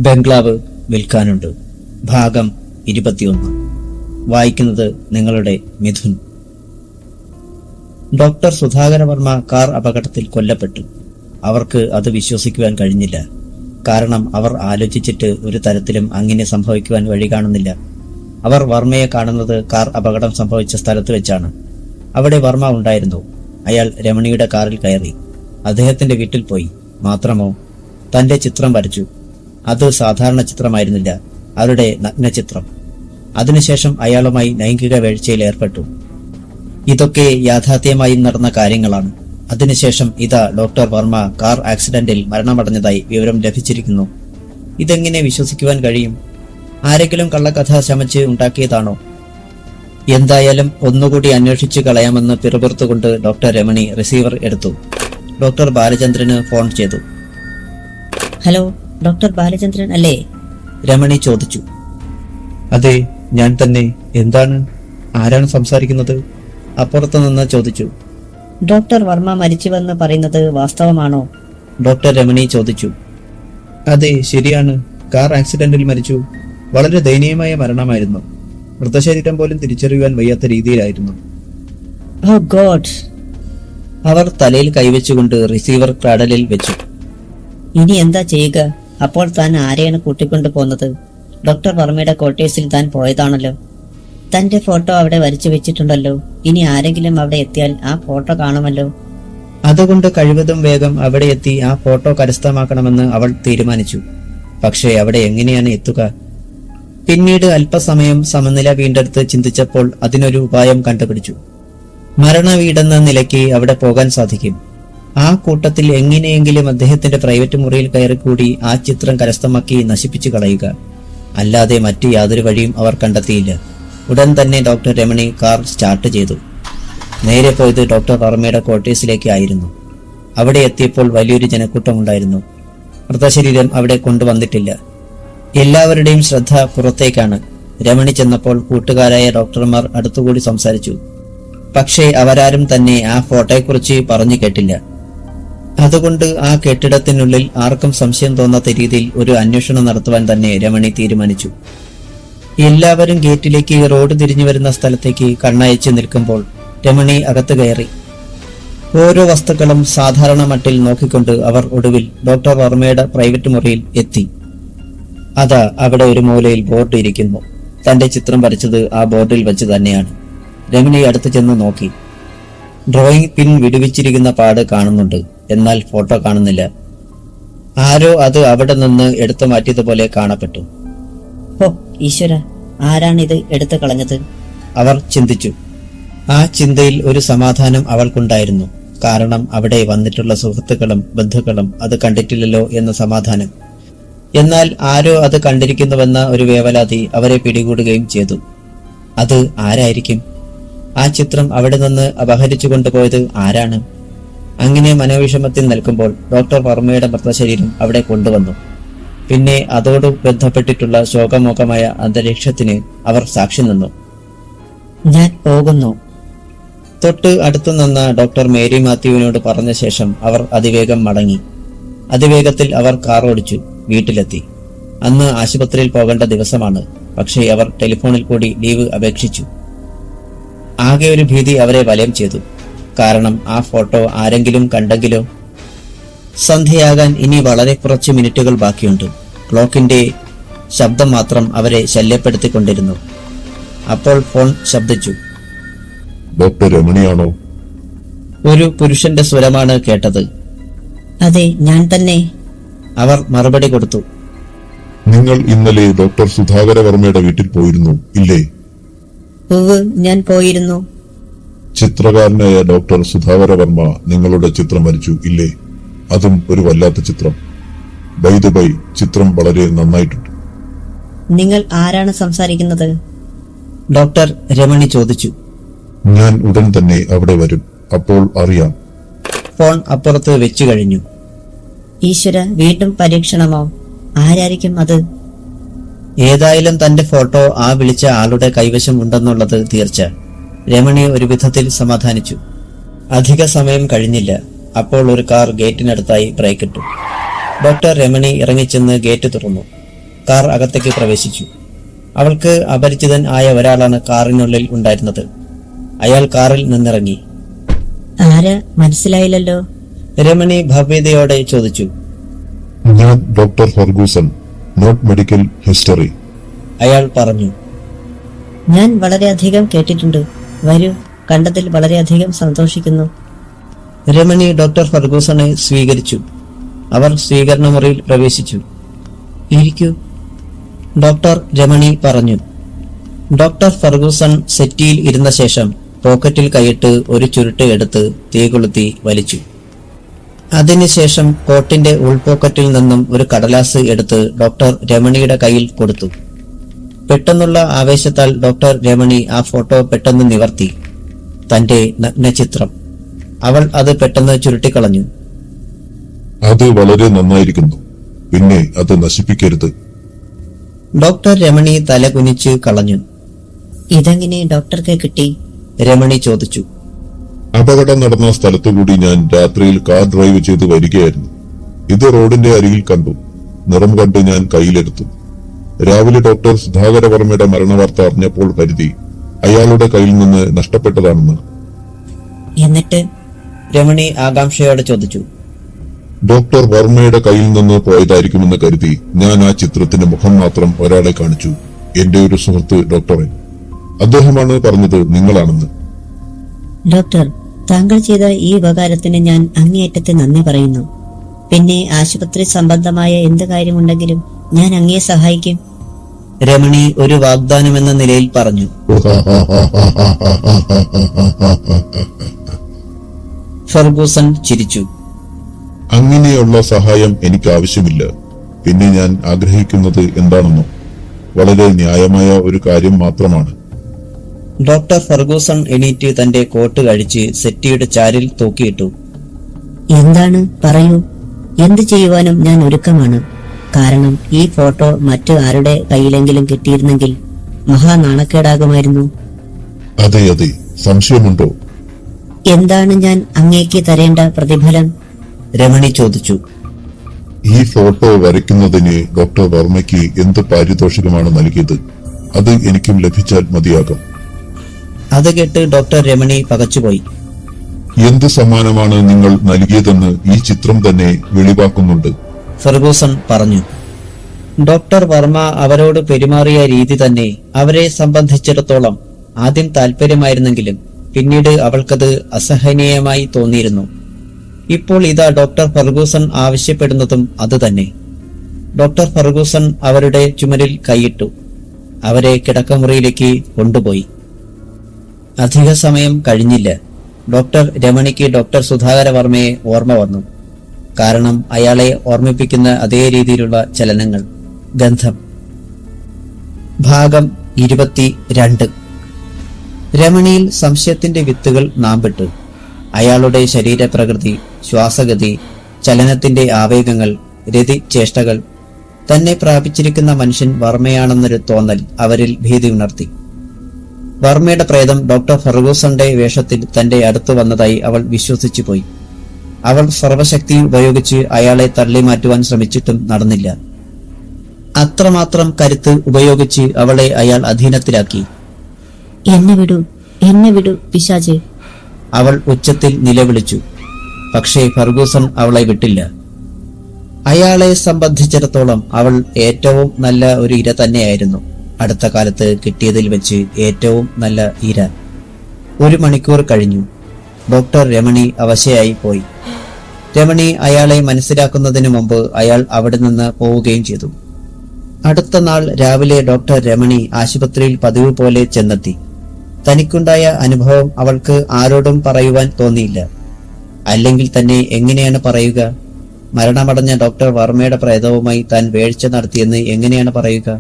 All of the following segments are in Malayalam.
ബംഗ്ലാവ് വിൽക്കാനുണ്ട്. ഭാഗം 21. വായിക്കുന്നത് നിങ്ങളുടെ മിഥുൻ. ഡോക്ടർ സുധാകര വർമ്മ കാർ അപകടത്തിൽ കൊല്ലപ്പെട്ടു. അവർക്ക് അത് വിശ്വസിക്കുവാൻ കഴിഞ്ഞില്ല. കാരണം അവർ ആലോചിച്ചിട്ട് ഒരു തരത്തിലും അങ്ങനെ സംഭവിക്കുവാൻ വഴി കാണുന്നില്ല. അവർ വർമ്മയെ കാണുന്നത് കാർ അപകടം സംഭവിച്ച സ്ഥലത്ത് വെച്ചാണ്. അവിടെ വർമ്മ ഉണ്ടായിരുന്നു. അയാൾ രമണിയുടെ കാറിൽ കയറി അദ്ദേഹത്തിന്റെ വീട്ടിൽ പോയി. മാത്രമോ, തന്റെ ചിത്രം വരച്ചു. അത് സാധാരണ ചിത്രമായിരുന്നില്ല, അവരുടെ നഗ്നചിത്രം. അതിനുശേഷം അയാളുമായി ലൈംഗിക വീഴ്ചയിൽ ഏർപ്പെട്ടു. ഇതൊക്കെ യാഥാർത്ഥ്യമായി നടന്ന കാര്യങ്ങളാണ്. അതിനുശേഷം ഇതാ ഡോക്ടർ വർമ്മ കാർ ആക്സിഡന്റിൽ മരണമടഞ്ഞതായി വിവരം ലഭിച്ചിരിക്കുന്നു. ഇതെങ്ങനെ വിശ്വസിക്കുവാൻ കഴിയും? ആരെങ്കിലും കള്ളക്കഥ ചമച്ച് ഉണ്ടാക്കിയതാണോ? എന്തായാലും ഒന്നുകൂടി അന്വേഷിച്ചു കളയാമെന്ന് പിറുപിറുത്തുകൊണ്ട് ഡോക്ടർ രമണി റിസീവർ എടുത്തു. ഡോക്ടർ ബാലചന്ദ്രന് ഫോൺ ചെയ്തു. ഹലോ, ഡോക്ടർ ബാലചന്ദ്രൻ അല്ലേ? രമണി ചോദിച്ചു. അതെ, ഞാൻ തന്നെ. എന്താണ്? ആരാണ് സംസാരിക്കുന്നത്? അപ്പുറത്തു നിന്ന് ചോദിച്ചു. ഡോക്ടർ വർമ്മ മരിച്ചുവെന്ന് പറയുന്നത് വാസ്തവമാണോ? ഡോക്ടർ രമണി ചോദിച്ചു. അതെ, ശരിയാണ്. കാർ ആക്സിഡന്റിൽ മരിച്ചു. വളരെ ദയനീയമായ മരണമായിരുന്നു. മൃതശരീരം പോലും തിരിച്ചറിയുവാൻ വയ്യാത്ത രീതിയിലായിരുന്നു. ഓ ഗോഡ്! അവർ തലയിൽ കൈവച്ചുകൊണ്ട് റിസീവർ ക്രാഡലിൽ വെച്ചു. ഇനി എന്താ ചെയ്യുക? അപ്പോൾ താൻ ആരെയാണ് കൂട്ടിക്കൊണ്ടു പോകുന്നത്? ഡോക്ടർ വർമ്മയുടെ ക്വാർട്ടേഴ്സിൽ താൻ പോയതാണല്ലോ. തന്റെ ഫോട്ടോ അവിടെ വരച്ചു വെച്ചിട്ടുണ്ടല്ലോ. ഇനി ആരെങ്കിലും അവിടെ എത്തിയാൽ ആ ഫോട്ടോ കാണുമല്ലോ. അതുകൊണ്ട് കഴിവതും വേഗം അവിടെ എത്തി ആ ഫോട്ടോ കരസ്ഥമാക്കണമെന്ന് അവൾ തീരുമാനിച്ചു. പക്ഷേ അവിടെ എങ്ങനെയാണ് എത്തുക? പിന്നീട് അല്പസമയം സമനില വീണ്ടെടുത്ത് ചിന്തിച്ചപ്പോൾ അതിനൊരു ഉപായം കണ്ടുപിടിച്ചു. മരണവീടെന്ന നിലയ്ക്ക് അവിടെ പോകാൻ സാധിക്കും. ആ കൂട്ടത്തിൽ എങ്ങനെയെങ്കിലും അദ്ദേഹത്തിന്റെ പ്രൈവറ്റ് മുറിയിൽ കയറിക്കൂടി ആ ചിത്രം കരസ്ഥമാക്കി നശിപ്പിച്ചു കളയുക. അല്ലാതെ മറ്റു യാതൊരു വഴിയും അവർ കണ്ടെത്തിയില്ല. ഉടൻ തന്നെ ഡോക്ടർ രമണി കാർ സ്റ്റാർട്ട് ചെയ്തു. നേരെ പോയത് ഡോക്ടർ വർമ്മയുടെ ക്വാർട്ടേഴ്സിലേക്ക് ആയിരുന്നു. അവിടെ എത്തിയപ്പോൾ വലിയൊരു ജനക്കൂട്ടമുണ്ടായിരുന്നു. മൃതശരീരം അവിടെ കൊണ്ടുവന്നിട്ടില്ല. എല്ലാവരുടെയും ശ്രദ്ധ പുറത്തേക്കാണ്. രമണി ചെന്നപ്പോൾ കൂട്ടുകാരായ ഡോക്ടർമാർ അടുത്തുകൂടി സംസാരിച്ചു. പക്ഷേ അവരാരും തന്നെ ആ ഫോട്ടോയെക്കുറിച്ച് പറഞ്ഞു കേട്ടില്ല. അതുകൊണ്ട് ആ കെട്ടിടത്തിനുള്ളിൽ ആർക്കും സംശയം തോന്നാത്ത രീതിയിൽ ഒരു അന്വേഷണം നടത്തുവാൻ തന്നെ രമണി തീരുമാനിച്ചു. എല്ലാവരും ഗേറ്റിലേക്ക് റോഡ് തിരിഞ്ഞു വരുന്ന സ്ഥലത്തേക്ക് കണ്ണയച്ച് നിൽക്കുമ്പോൾ രമണി അകത്ത് കയറി. ഓരോ വസ്തുക്കളും സാധാരണ മട്ടിൽ നോക്കിക്കൊണ്ട് അവർ ഒടുവിൽ ഡോക്ടർ വർമ്മയുടെ പ്രൈവറ്റ് മുറിയിൽ എത്തി. അതാ അവിടെ ഒരു മൂലയിൽ ബോർഡ് ഇരിക്കുന്നു. തന്റെ ചിത്രം വരച്ചത് ആ ബോർഡിൽ വെച്ച് തന്നെയാണ്. രമണി അടുത്ത് ചെന്ന് നോക്കി. ഡ്രോയിങ് പിൻ വിടുവിച്ചിരിക്കുന്ന പാട് കാണുന്നുണ്ട്, എന്നാൽ ഫോട്ടോ കാണുന്നില്ല. ആരോ അത് അവിടെ നിന്ന് എടുത്തു മാറ്റിയതുപോലെ കാണപ്പെട്ടു. ഓ ഈശ്വര, ആരാണിത് എടുത്തു കളഞ്ഞത്? അവർ ചിന്തിച്ചു. ആ ചിന്തയിൽ ഒരു സമാധാനം അവൾക്കുണ്ടായിരുന്നു. കാരണം അവിടെ വന്നിട്ടുള്ള സുഹൃത്തുക്കളും ബന്ധുക്കളും അത് കണ്ടിട്ടില്ലല്ലോ എന്ന സമാധാനം. എന്നാൽ ആരോ അത് കണ്ടിരിക്കുന്നുവെന്ന ഒരു വേവലാതി അവരെ പിടികൂടുകയും ചെയ്തു. അത് ആരായിരിക്കും? ആ ചിത്രം അവിടെ നിന്ന് അപഹരിച്ചു കൊണ്ടുപോയത് ആരാണ്? അങ്ങനെ മനോവിഷമത്തിൽ നിൽക്കുമ്പോൾ ഡോക്ടർ വർമ്മയുടെ മൃതശരീരം അവിടെ കൊണ്ടുവന്നു. പിന്നെ അതോട് ബന്ധപ്പെട്ടിട്ടുള്ള ശോകമോഹമായ അന്തരീക്ഷത്തിന് അവർ സാക്ഷി നിന്നു. ഞാൻ പോകുന്നു. തൊട്ട് അടുത്തു നിന്ന ഡോക്ടർ മേരി മാത്യുവിനോട് പറഞ്ഞ ശേഷം അവർ അതിവേഗം മടങ്ങി. അതിവേഗത്തിൽ അവർ കാർ ഓടിച്ചു വീട്ടിലെത്തി. അന്ന് ആശുപത്രിയിൽ പോകേണ്ട ദിവസമാണ്. പക്ഷേ അവർ ടെലിഫോണിൽ കൂടി ലീവ് അപേക്ഷിച്ചു. ആകെ ഒരു ഭീതി അവരെ വലയം ചെയ്തു. കാരണം ആ ഫോട്ടോ ആരെങ്കിലും കണ്ടെങ്കിലോ? സന്ധ്യയാകാൻ ഇനി വളരെ കുറച്ച് മിനിറ്റുകൾ ബാക്കിയുണ്ട്. ക്ലോക്കിന്റെ ശബ്ദം മാത്രം അവരെ ശല്യപ്പെടുത്തിക്കൊണ്ടിരുന്നു. അപ്പോൾ ഫോൺ ശബ്ദിച്ചു. ഡോക്ടർ രമണിയാണോ? ഒരു പുരുഷന്റെ സ്വരമാണ് കേട്ടത്. അതെ, ഞാൻ തന്നെ. അവർ മറുപടി കൊടുത്തു. നിങ്ങൾ ഇന്നലെ ഡോക്ടർ സുധാകര വർമ്മയുടെ വീട്ടിൽ പോയിരുന്നു, ഇല്ലേ? ഞാൻ പോയിരുന്നു. ചിത്രകാരനായ ഡോക്ടർ സുധാകര വർമ്മ നിങ്ങളുടെ ചിത്രം വരച്ചു, ഇല്ലേ? അതും ഒരു വല്ലാത്ത ചിത്രം. ബൈ ദ ബൈ, ചിത്രം വളരെ നന്നായിട്ടുണ്ട്. നിങ്ങൾ ആരാണ് സംസാരിക്കുന്നത്? ഡോക്ടർ രമണി ചോദിച്ചു. ഞാൻ ഉടൻ തന്നെ അവിടെ വരും, അപ്പോൾ അറിയാം. ഫോൺ അപ്പുറത്ത് വെച്ചു കഴിഞ്ഞു. ഈശ്വര, വീണ്ടും പരീക്ഷണമോ? ആരായിരിക്കും അത്? ഏതായാലും തന്റെ ഫോട്ടോ ആ വിളിച്ച ആളുടെ കൈവശം ഉണ്ടെന്നുള്ളത് തീർച്ച. രമണി ഒരു വിധത്തിൽ സമാധാനിച്ചു. അധിക സമയം കഴിഞ്ഞില്ല. അപ്പോൾ ഒരു കാർ ഗേറ്റിനടുത്തായി ബ്രേക്കിട്ടു. ഡോക്ടർ രമണി ഇറങ്ങിച്ചെന്ന് ഗേറ്റ് തുറന്നു. കാർ അകത്തേക്ക് പ്രവേശിച്ചു. അവൾക്ക് അപരിചിതൻ ആയ ഒരാളാണ് കാറിനുള്ളിൽ ഉണ്ടായിരുന്നത്. അയാൾ കാറിൽ നിന്നിറങ്ങി. ആരാ, മനസ്സിലായില്ലല്ലോ? രമണി ഭവ്യതയോടെ ചോദിച്ചു. ഞാൻ doctor Ferguson, note medical history. അയാൾ പറഞ്ഞു. ഞാൻ വളരെയധികം കേട്ടിട്ടുണ്ട്. വരൂ, കണ്ടതിൽ വളരെയധികം സന്തോഷിക്കുന്നു. രമണി ഡോക്ടർ ഫർഗൂസണെ സ്വീകരിച്ചു. അവർ സ്വീകരണ മുറിയിൽ പ്രവേശിച്ചു. ഇരിക്കൂ, ഡോക്ടർ രമണി പറഞ്ഞു. ഡോക്ടർ ഫർഗൂസൺ സെറ്റിയിൽ ഇരുന്ന ശേഷം പോക്കറ്റിൽ കൈയിട്ട് ഒരു ചുരുട്ട് എടുത്ത് തീ കൊളുത്തി വലിച്ചു. അതിനുശേഷം കോട്ടിന്റെ ഉൾപോക്കറ്റിൽ നിന്നും ഒരു കടലാസ് എടുത്ത് ഡോക്ടർ രമണിയുടെ കയ്യിൽ കൊടുത്തു. പെട്ടെന്നുള്ള ആവേശത്താൽ ഡോക്ടർ രമണി ആ ഫോട്ടോ പെട്ടെന്ന് നിവർത്തി. തന്റെ നഗ്നചിത്രം. അവൾ അത് പെട്ടെന്ന് ചുരുട്ടിക്കളഞ്ഞു. അത് വളരെ നന്നായിരിക്കുന്നു. പിന്നെ അത് നശിപ്പിക്കരുത്. ഡോക്ടർ രമണി തല കുനിച്ച് കളഞ്ഞു. ഇതെങ്ങനെ ഡോക്ടർക്ക് കിട്ടി? രമണി ചോദിച്ചു. അപകടം നടന്ന സ്ഥലത്തുകൂടി ഞാൻ രാത്രിയിൽ കാർ ഡ്രൈവ് ചെയ്ത് വരികയായിരുന്നു. ഇത് റോഡിന്റെ അരികിൽ കണ്ടു. നിറം കണ്ട് ഞാൻ കയ്യിലെടുത്തു. രാവിലെ ഡോക്ടർ സുധാകര വർമ്മയുടെ മരണവാർത്ത അറിഞ്ഞപ്പോൾ കരുതി അയാളുടെ കയ്യിൽ നിന്ന് നഷ്ടപ്പെട്ടതാണെന്ന്. എന്നിട്ട്? രമണി ആകാംക്ഷയോടെ ചോദിച്ചു. ഡോക്ടർ വർമ്മയുടെ കയ്യിൽ നിന്ന് പോയതായിരിക്കുമെന്ന് കരുതി ഞാൻ ആ ചിത്രത്തിന്റെ മുഖം മാത്രം ഒരാളെ കാണിച്ചു. എന്റെ ഒരു സുഹൃത്ത് ഡോക്ടറെ. അദ്ദേഹമാണ് പറഞ്ഞത് നിങ്ങളാണെന്ന്. ഡോക്ടർ, താങ്കൾ ചെയ്ത ഈ ഉപകാരത്തിന് ഞാൻ അങ്ങേയറ്റത്തെ നന്ദി പറയുന്നു. പിന്നെ ആശുപത്രി സംബന്ധമായ എന്ത് കാര്യമുണ്ടെങ്കിലും ഞാൻ അങ്ങയെ സഹായിക്കും. രമണി ഒരു വാഗ്ദാനമെന്ന നിലയിൽ പറഞ്ഞു. ഫർഗൂസൺ ചിരിച്ചു. അങ്ങനെയുള്ള സഹായം എനിക്ക് ആവശ്യമില്ല. പിന്നെ ഞാൻ ആഗ്രഹിക്കുന്നത് എന്താണെന്നോ, വളരെ ന്യായമായ ഒരു കാര്യം മാത്രമാണ്. ഡോക്ടർ ഫർഗൂസൺ എണീറ്റ് തന്റെ കോട്ട് കഴിച്ച് സെറ്റിയുടെ ചാരിൽ തൂക്കിയിട്ടു. എന്താണ്, പറയൂ. എന്ത് ചെയ്യുവാനും ഞാൻ ഒരുക്കമാണ്. കാരണം ഈ ഫോട്ടോ മറ്റു ആരുടെ കയ്യിലെങ്കിലും കിട്ടിയിരുന്നെങ്കിൽ മഹാനാണക്കേടാകുമായിരുന്നു. അതെ അതെ, സംശയമുണ്ടോ? എന്താണ് ഞാൻ അങ്ങേക്ക് തരേണ്ട പ്രതിഫലം? രമണി ചോദിച്ചു. ഈ ഫോട്ടോ വരയ്ക്കുന്നതിന് ഡോക്ടർ വർമ്മയ്ക്ക് എന്ത് പാരിതോഷികമാണ് നൽകിയത്? അത് എനിക്കും ലഭിച്ചാൽ മതിയാകും. അത് കേട്ട് ഡോക്ടർ രമണി പകച്ചുപോയി. എന്ത് സമ്മാനമാണ് നിങ്ങൾ നൽകിയതെന്ന് ഈ ചിത്രം തന്നെ വെളിവാക്കുന്നുണ്ട്, ഫർഗൂസൺ പറഞ്ഞു. ഡോക്ടർ വർമ്മ അവരോട് പെരുമാറിയ രീതി തന്നെ അവരെ സംബന്ധിച്ചിടത്തോളം ആദ്യം താല്പര്യമായിരുന്നെങ്കിലും പിന്നീട് അവൾക്കത് അസഹനീയമായി തോന്നിയിരുന്നു. ഇപ്പോൾ ഇതാ ഡോക്ടർ ഫർഗൂസൺ ആവശ്യപ്പെടുന്നതും അതുതന്നെ. ഡോക്ടർ ഫർഗൂസൺ അവരുടെ ചുമരിൽ കൈയിട്ടു. അവരെ കിടക്കമുറിയിലേക്ക് കൊണ്ടുപോയി. അധിക സമയം കഴിഞ്ഞില്ല. ഡോക്ടർ രമണിക്ക് ഡോക്ടർ സുധാകര വർമ്മയെ ഓർമ്മ വന്നു. കാരണം അയാളെ ഓർമ്മിപ്പിക്കുന്ന അതേ രീതിയിലുള്ള ചലനങ്ങൾ, ഗന്ധം. ഭാഗം 22. രമണിയിൽ സംശയത്തിന്റെ വിത്തുകൾ നാമ്പിട്ടു. അയാളുടെ ശരീരപ്രകൃതി, ശ്വാസഗതി, ചലനത്തിന്റെ ആവേഗങ്ങൾ, രതിചേഷ്ടകൾ, തന്നെ പ്രാപിച്ചിരിക്കുന്ന മനുഷ്യൻ വർമ്മയാണെന്നൊരു തോന്നൽ അവരിൽ ഭീതി ഉണർത്തി. വർമ്മയുടെ പ്രേതം ഡോക്ടർ ഫർഗൂസന്റെ വേഷത്തിൽ തന്റെ അടുത്ത് വന്നതായി അവൾ വിശ്വസിച്ചു പോയി. അവൾ സർവശക്തി ഉപയോഗിച്ച് അയാളെ തള്ളി മാറ്റുവാൻ ശ്രമിച്ചിട്ടും നടന്നില്ല. അത്രമാത്രം കരുത്ത് ഉപയോഗിച്ച് അവളെ അയാൾ അധീനത്തിലാക്കി. എന്നെ വിടൂ, എന്നെ വിടൂ പിശാചേ, അവൾ ഉച്ചത്തിൽ നിലവിളിച്ചു. പക്ഷേ ഫർഗൂസൺ അവളെ വിട്ടില്ല. അയാളെ സംബന്ധിച്ചിടത്തോളം അവൾ ഏറ്റവും നല്ല ഒരു ഇര തന്നെയായിരുന്നു. അടുത്ത കാലത്ത് കിട്ടിയതിൽ വെച്ച് ഏറ്റവും നല്ല ഇര. 1 മണിക്കൂർ കഴിഞ്ഞു. ഡോക്ടർ രമണി അവശയായി പോയി. രമണി അയാളെ മനസ്സിലാക്കുന്നതിന് മുമ്പ് അയാൾ അവിടെ നിന്ന് പോവുകയും ചെയ്തു. അടുത്ത നാൾ രാവിലെ ഡോക്ടർ രമണി ആശുപത്രിയിൽ പതിവ് പോലെ ചെന്നെത്തി. തനിക്കുണ്ടായ അനുഭവം അവൾക്ക് ആരോടും പറയുവാൻ തോന്നിയില്ല. അല്ലെങ്കിൽ തന്നെ എങ്ങനെയാണ് പറയുക? മരണമടഞ്ഞ ഡോക്ടർ വർമ്മയുടെ പ്രേതവുമായി താൻ വേഴ്ച നടത്തിയെന്ന് എങ്ങനെയാണ് പറയുക?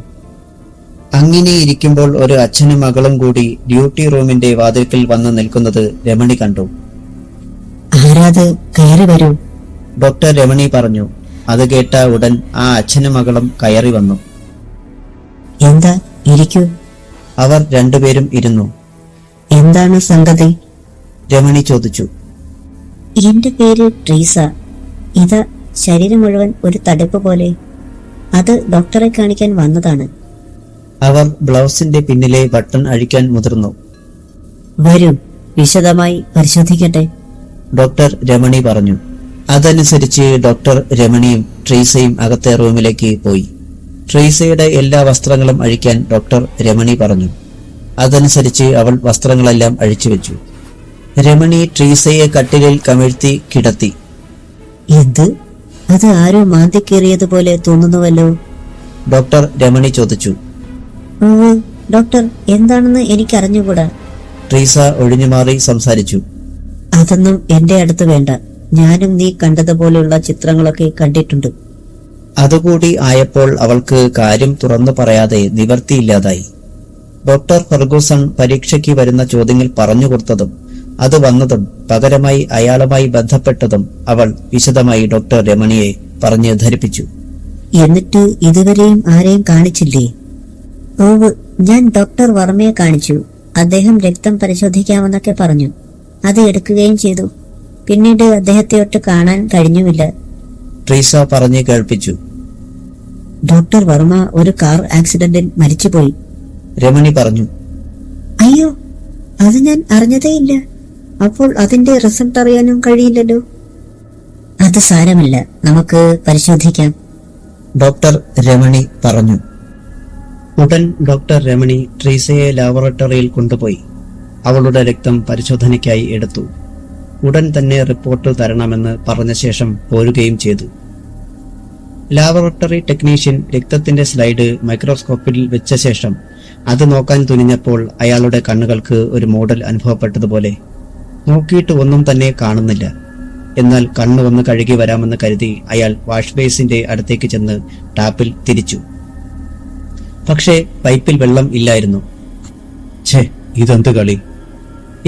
അങ്ങനെ ഇരിക്കുമ്പോൾ ഒരു അച്ഛനും മകളും കൂടി ഡ്യൂട്ടി റൂമിന്റെ വാതിൽക്കൽ വന്ന് നിൽക്കുന്നത് രമണി കണ്ടു. ആരാത്? കയറി വരൂ, ഡോക്ടർ രമണി പറഞ്ഞു. അത് കേട്ട ഉടൻ ആ അച്ഛനും മകളും കയറി വന്നു. എന്താ, ഇരിക്കൂ. അവർ രണ്ടുപേരും ഇരുന്നു. എന്താണ് സംഗതി? രമണി ചോദിച്ചു. എന്റെ പേര് ട്രീസ. ഇത് ശരീരം മുഴുവൻ ഒരു തടുപ്പ് പോലെ. അത് ഡോക്ടറെ കാണിക്കാൻ വന്നതാണ്. അവർ ബ്ലൗസിന്റെ പിന്നിലെ ബട്ടൺ അഴിക്കാൻ മുതിർന്നു. വരൂ, വിശദമായി പരിശോധിക്കട്ടെ, ഡോക്ടർ രമണി പറഞ്ഞു. അതനുസരിച്ച് ഡോക്ടർ രമണിയും ട്രീസയും അകത്തെ റൂമിലേക്ക് പോയി. ട്രീസയുടെ എല്ലാ വസ്ത്രങ്ങളും അഴിക്കാൻ ഡോക്ടർ രമണി പറഞ്ഞു. അതനുസരിച്ച് അവൾ വസ്ത്രങ്ങളെല്ലാം അഴിച്ചുവെച്ചു. രമണി ട്രീസയെ കട്ടിലിൽ കമിഴ്ത്തി കിടത്തി. എന്ത്? അത് ആരോ മാന്തിക്കേറിയതുപോലെ തോന്നുന്നുവല്ലോ. ഡോക്ടർ രമണി ചോദിച്ചു. ഡോക്ടർ, എന്താണെന്ന് എനിക്കറിഞ്ഞുകൂടാ. ട്രീസ ഒഴിഞ്ഞുമാറി സംസാരിച്ചു. അതൊന്നും എന്റെ അടുത്ത് വേണ്ട. ഞാനും നീ കണ്ടതുപോലെയുള്ള ചിത്രങ്ങളൊക്കെ കണ്ടിട്ടുണ്ട്. അതുകൂടി ആയപ്പോൾ അവൾക്ക് കാര്യം തുറന്നു പറയാതെ നിവർത്തിയില്ലാതായി. ഡോക്ടർ ഫെർഗൂസൺ പരീക്ഷയ്ക്ക് വരുന്ന ചോദ്യങ്ങൾ പറഞ്ഞുകൊടുത്തതും അത് വന്നതും പകരമായി അയാളുമായി ബന്ധപ്പെട്ടതും അവൾ വിശദമായി ഡോക്ടർ രമണിയെ പറഞ്ഞ് ധരിപ്പിച്ചു. എന്നിട്ട് ഇതുവരെയും ആരെയും കാണിച്ചില്ലേ? ഓവ്, ഞാൻ ഡോക്ടർ വർമ്മയെ കാണിച്ചു. അദ്ദേഹം രക്തം പരിശോധിക്കാമെന്നൊക്കെ പറഞ്ഞു. അത് എടുക്കുകയും ചെയ്തു. പിന്നീട് അദ്ദേഹത്തെ ഒട്ട് കാണാൻ കഴിഞ്ഞുമില്ല. ട്രീസ പറഞ്ഞ് കേൾപ്പിച്ചു. ഡോക്ടർ വർമ്മ ഒരു കാർ ആക്സിഡന്റിൽ മരിച്ചുപോയി. രമണി പറഞ്ഞു. അയ്യോ, അത് ഞാൻ അറിഞ്ഞതേയില്ല. അപ്പോൾ അതിന്റെ റിസൾട്ട് അറിയാനും കഴിയില്ലല്ലോ. അത് സാരമില്ല, നമുക്ക് പരിശോധിക്കാം, ഡോക്ടർ രമണി പറഞ്ഞു. ഉടൻ ഡോക്ടർ രമണി ട്രീസയെ ലാബോറട്ടറിയിൽ കൊണ്ടുപോയി അവളുടെ രക്തം പരിശോധനയ്ക്കായി എടുത്തു. ഉടൻ തന്നെ റിപ്പോർട്ട് തരണമെന്ന് പറഞ്ഞ ശേഷം പോരുകയും ചെയ്തു. ലാബോറട്ടറി ടെക്നീഷ്യൻ രക്തത്തിന്റെ സ്ലൈഡ് മൈക്രോസ്കോപ്പിൽ വെച്ച ശേഷം അത് നോക്കാൻ തുനിഞ്ഞപ്പോൾ അയാളുടെ കണ്ണുകൾക്ക് ഒരു മൂടൽ അനുഭവപ്പെട്ടതുപോലെ. നോക്കിയിട്ട് ഒന്നും തന്നെ കാണുന്നില്ല. എന്നാൽ കണ്ണ് ഒന്ന് കഴുകി വരാമെന്ന് കരുതി അയാൾ വാഷ് ബേസിന്റെ അടുത്തേക്ക് ചെന്ന് ടാപ്പിൽ തിരിച്ചു. പക്ഷേ പൈപ്പിൽ വെള്ളം ഇല്ലായിരുന്നു. ഛേ, ഇതെന്ത് കളി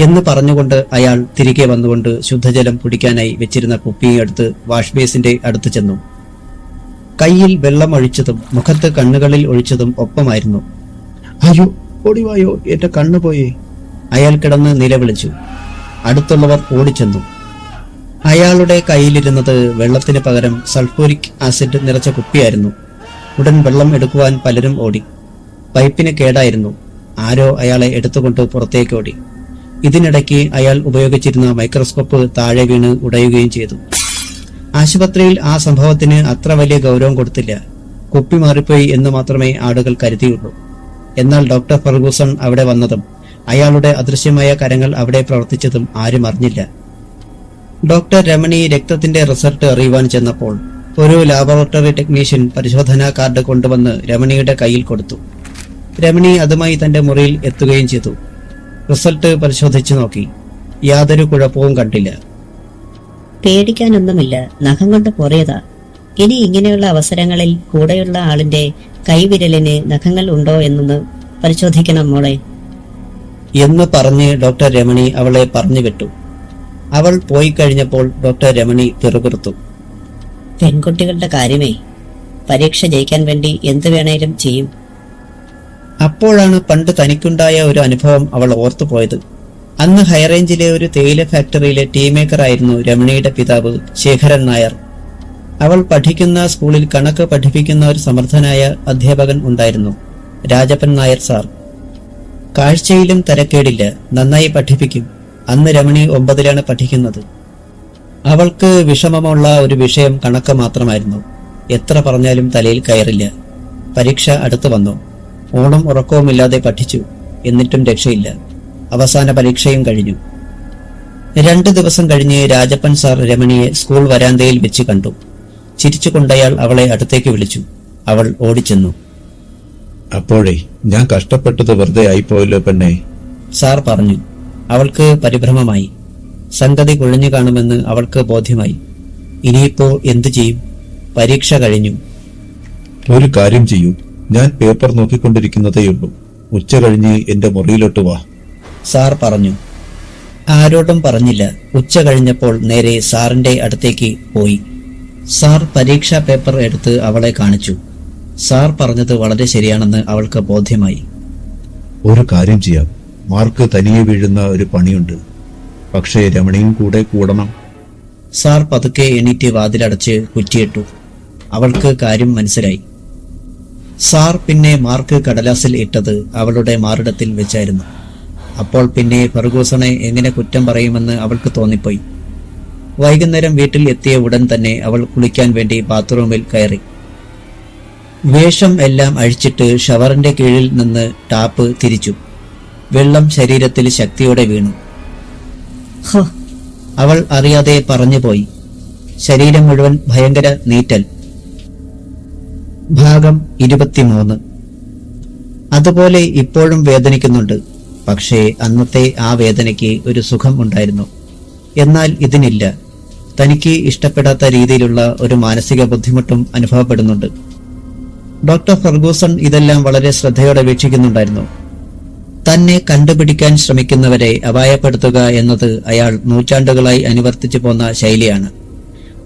എന്ന് പറഞ്ഞുകൊണ്ട് അയാൾ തിരികെ വന്നുകൊണ്ട് ശുദ്ധജലം കുടിക്കാനായി വെച്ചിരുന്ന കുപ്പിയെടുത്ത് വാഷ് ബേസിന്റെ അടുത്ത് ചെന്നു. കയ്യിൽ വെള്ളം ഒഴിച്ചതും മുഖത്ത് കണ്ണുകളിൽ ഒഴിച്ചതും ഒപ്പമായിരുന്നു. അയ്യോ, ഓടിവായോ, എന്റെ കണ്ണു പോയേ, അയാൾ കിടന്ന് നിലവിളിച്ചു. അടുത്തുള്ളവർ ഓടിച്ചെന്നു. അയാളുടെ കയ്യിലിരുന്നത് വെള്ളത്തിന് പകരം സൾഫൂരിക് ആസിഡ് നിറച്ച കുപ്പിയായിരുന്നു. ഉടൻ വെള്ളം എടുക്കുവാൻ പലരും ഓടി. പൈപ്പിന് കേടായിരുന്നു. ആരോ അയാളെ എടുത്തുകൊണ്ട് പുറത്തേക്ക് ഓടി. ഇതിനിടയ്ക്ക് അയാൾ ഉപയോഗിച്ചിരുന്ന മൈക്രോസ്കോപ്പ് താഴെ വീണ് ഉടയുകയും ചെയ്തു. ആശുപത്രിയിൽ ആ സംഭവത്തിന് അത്ര വലിയ ഗൗരവം കൊടുത്തില്ല. കുപ്പി മാറിപ്പോയി എന്ന് മാത്രമേ ആളുകൾ കരുതിയുള്ളൂ. എന്നാൽ ഡോക്ടർ ഫെർഗൂസൺ അവിടെ വന്നതും അയാളുടെ അദൃശ്യമായ കരങ്ങൾ അവിടെ പ്രവർത്തിച്ചതും ആരും അറിഞ്ഞില്ല. ഡോക്ടർ രമണി രക്തത്തിന്റെ റിസൾട്ട് അറിയുവാൻ ചെന്നപ്പോൾ ഒരു ലാബോറട്ടറി ടെക്നീഷ്യൻ പരിശോധനാ കാർഡ് കൊണ്ടുവന്ന് രമണിയുടെ കയ്യിൽ കൊടുത്തു. രമണി അതുമായി തന്റെ മുറിയിൽ എത്തുകയും ചെയ്തു. റിസൾട്ട് പരിശോധിച്ചു നോക്കി. യാതൊരു കുഴപ്പവും കണ്ടില്ല. പേടിക്കാനൊന്നുമില്ല, നഖം കൊണ്ട് പൊറിയതാ. ഇനി ഇങ്ങനെയുള്ള അവസരങ്ങളിൽ കൂടെയുള്ള ആളിന്റെ കൈവിരലിന് നഖങ്ങൾ ഉണ്ടോ എന്നൊന്ന് പരിശോധിക്കണം മോളെ എന്ന് പറഞ്ഞ് ഡോക്ടർ രമണി അവളെ പറഞ്ഞു വിട്ടു. അവൾ പോയി കഴിഞ്ഞപ്പോൾ ഡോക്ടർ രമണി പിറുപിറുത്തു. പെൺകുട്ടികളുടെ കാര്യമേ, പരീക്ഷ ജയിക്കാൻ വേണ്ടി എന്ത് വേണേലും ചെയ്യും. അപ്പോഴാണ് പണ്ട് തനിക്കുണ്ടായ ഒരു അനുഭവം അവൾ ഓർത്തുപോയത്. അന്ന് ഹൈറേഞ്ചിലെ ഒരു തേയില ഫാക്ടറിയിലെ ടീ മേക്കറായിരുന്നു രമണിയുടെ പിതാവ് ശേഖരൻ നായർ. അവൾ പഠിക്കുന്ന സ്കൂളിൽ കണക്ക് പഠിപ്പിക്കുന്ന ഒരു സമർത്ഥനായ അധ്യാപകൻ ഉണ്ടായിരുന്നു, രാജപ്പൻ നായർ സാർ. കാഴ്ചയിലും തരക്കേടില്ല, നന്നായി പഠിപ്പിക്കും. അന്ന് രമണി 9ലാണ് പഠിക്കുന്നത്. അവൾക്ക് വിഷമമുള്ള ഒരു വിഷയം കണക്ക് മാത്രമായിരുന്നു. എത്ര പറഞ്ഞാലും തലയിൽ കയറില്ല. പരീക്ഷ അടുത്തു വന്നു. ഓണം ഉറക്കവുമില്ലാതെ പഠിച്ചു. എന്നിട്ടും രക്ഷയില്ല. അവസാന പരീക്ഷയും കഴിഞ്ഞു. 2 ദിവസം കഴിഞ്ഞ് രാജപ്പൻ സാർ രമണിയെ സ്കൂൾ വരാന്തയിൽ വെച്ച് കണ്ടു. ചിരിച്ചുകൊണ്ടയാൾ അവളെ അടുത്തേക്ക് വിളിച്ചു. അവൾ ഓടിച്ചെന്നു. അപ്പോഴേ ഞാൻ കഷ്ടപ്പെട്ടത് വെറുതെ ആയിപ്പോയല്ലോ പെണ്ണെ, സാർ പറഞ്ഞു. അവൾക്ക് പരിഭ്രമമായി. സംഗതി കുഴഞ്ഞു കാണുമെന്ന് അവൾക്ക് ബോധ്യമായി. ഇനിയിപ്പോ എന്തു ചെയ്യും? പരീക്ഷ കഴിഞ്ഞു. ഒരു കാര്യം ചെയ്യൂ, ഞാൻ പേപ്പർ നോക്കിക്കൊണ്ടിരിക്കുന്നതേയുള്ളൂ. ഉച്ച കഴിഞ്ഞ് എന്റെ മുറിയിലോട്ട് വാ, സാർ പറഞ്ഞു. ആരോടും പറഞ്ഞില്ല. ഉച്ച കഴിഞ്ഞപ്പോൾ നേരെ സാറിന്റെ അടുത്തേക്ക് പോയി. സാർ പരീക്ഷാ പേപ്പർ എടുത്ത് അവളെ കാണിച്ചു. സാർ പറഞ്ഞത് വളരെ ശരിയാണെന്ന് അവൾക്ക് ബോധ്യമായി. ഒരു കാര്യം ചെയ്യാം, മാർക്ക് തനിയെ വീഴുന്ന ഒരു പണിയുണ്ട്. പക്ഷേ രമണിയും കൂടെ കൂടണം. സാർ പതുക്കെ എണീറ്റ് വാതിലടച്ച് കുറ്റിയിട്ടു. അവൾക്ക് കാര്യം മനസ്സിലായി. സാർ പിന്നെ മാർക്ക് കടലാസിൽ ഇട്ടത് അവളുടെ മാറിടത്തിൽ വെച്ചായിരുന്നു. അപ്പോൾ പിന്നെ ഫെർഗൂസണെ എങ്ങനെ കുറ്റം പറയുമെന്ന് അവൾക്ക് തോന്നിപ്പോയി. വൈകുന്നേരം വീട്ടിൽ എത്തിയ ഉടൻ തന്നെ അവൾ കുളിക്കാൻ വേണ്ടി ബാത്റൂമിൽ കയറി. വേഷം എല്ലാം അഴിച്ചിട്ട് ഷവറിന്റെ കീഴിൽ നിന്ന് ടാപ്പ് തിരിച്ചു. വെള്ളം ശരീരത്തിൽ ശക്തിയോടെ വീണു. ഹോ, അവൾ അറിയാതെ പറഞ്ഞുപോയി. ശരീരം മുഴുവൻ ഭയങ്കര നീറ്റൽ. ഭാഗം 23. അതുപോലെ ഇപ്പോഴും വേദനിക്കുന്നുണ്ട്. പക്ഷേ അന്നത്തെ ആ വേദനയ്ക്ക് ഒരു സുഖം ഉണ്ടായിരുന്നു. എന്നാൽ ഇതിനില്ല. തനിക്ക് ഇഷ്ടപ്പെടാത്ത രീതിയിലുള്ള ഒരു മാനസിക ബുദ്ധിമുട്ടും അനുഭവപ്പെടുന്നുണ്ട്. ഡോക്ടർ ഫെർഗൂസൺ ഇതെല്ലാം വളരെ ശ്രദ്ധയോടെ വീക്ഷിക്കുന്നുണ്ടായിരുന്നു. തന്നെ കണ്ടുപിടിക്കാൻ ശ്രമിക്കുന്നവരെ അപായപ്പെടുത്തുക എന്നത് അയാൾ നൂറ്റാണ്ടുകളായി അനുവർത്തിച്ചു പോന്ന ശൈലിയാണ്.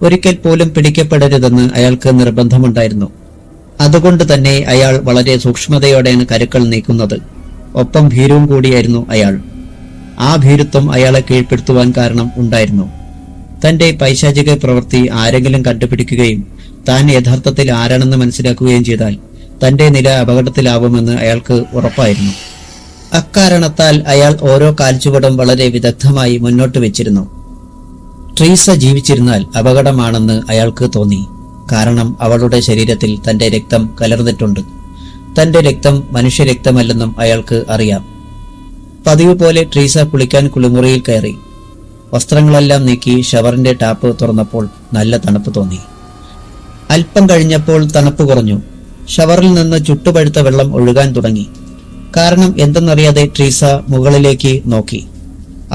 ഒരിക്കൽ പോലും പിടിക്കപ്പെടരുതെന്ന് അയാൾക്ക് നിർബന്ധമുണ്ടായിരുന്നു. അതുകൊണ്ട് തന്നെ അയാൾ വളരെ സൂക്ഷ്മതയോടെയാണ് കരുക്കൾ നീക്കുന്നത്. ഒപ്പം ഭീരുവും കൂടിയായിരുന്നു അയാൾ. ആ ഭീരുത്വം അയാളെ കീഴ്പ്പെടുത്തുവാൻ കാരണം ഉണ്ടായിരുന്നു. തന്റെ പൈശാചിക പ്രവൃത്തി ആരെങ്കിലും കണ്ടുപിടിക്കുകയും താൻ യഥാർത്ഥത്തിൽ ആരാണെന്ന് മനസ്സിലാക്കുകയും ചെയ്താൽ തന്റെ നില അപകടത്തിലാവുമെന്ന് അയാൾക്ക് ഉറപ്പായിരുന്നു. അക്കാരണത്താൽ അയാൾ ഓരോ കാൽച്ചുവടും വളരെ വിദഗ്ധമായി മുന്നോട്ട് വെച്ചിരുന്നു. ട്രീസ ജീവിച്ചിരുന്നാൽ അപകടമാണെന്ന് അയാൾക്ക് തോന്നി. കാരണം അവളുടെ ശരീരത്തിൽ തന്റെ രക്തം കലർന്നിട്ടുണ്ട്. തന്റെ രക്തം മനുഷ്യരക്തമല്ലെന്നും അയാൾക്ക് അറിയാം. പതിവ് പോലെ ട്രീസ കുളിക്കാൻ കുളിമുറിയിൽ കയറി. വസ്ത്രങ്ങളെല്ലാം നീക്കി ഷവറിന്റെ ടാപ്പ് തുറന്നപ്പോൾ നല്ല തണുപ്പ് തോന്നി. അല്പം കഴിഞ്ഞപ്പോൾ തണുപ്പ് കുറഞ്ഞു. ഷവറിൽ നിന്ന് ചുട്ടുപഴുത്ത വെള്ളം ഒഴുകാൻ തുടങ്ങി. കാരണം എന്തെന്നറിയാതെ ട്രീസ മുകളിലേക്ക് നോക്കി.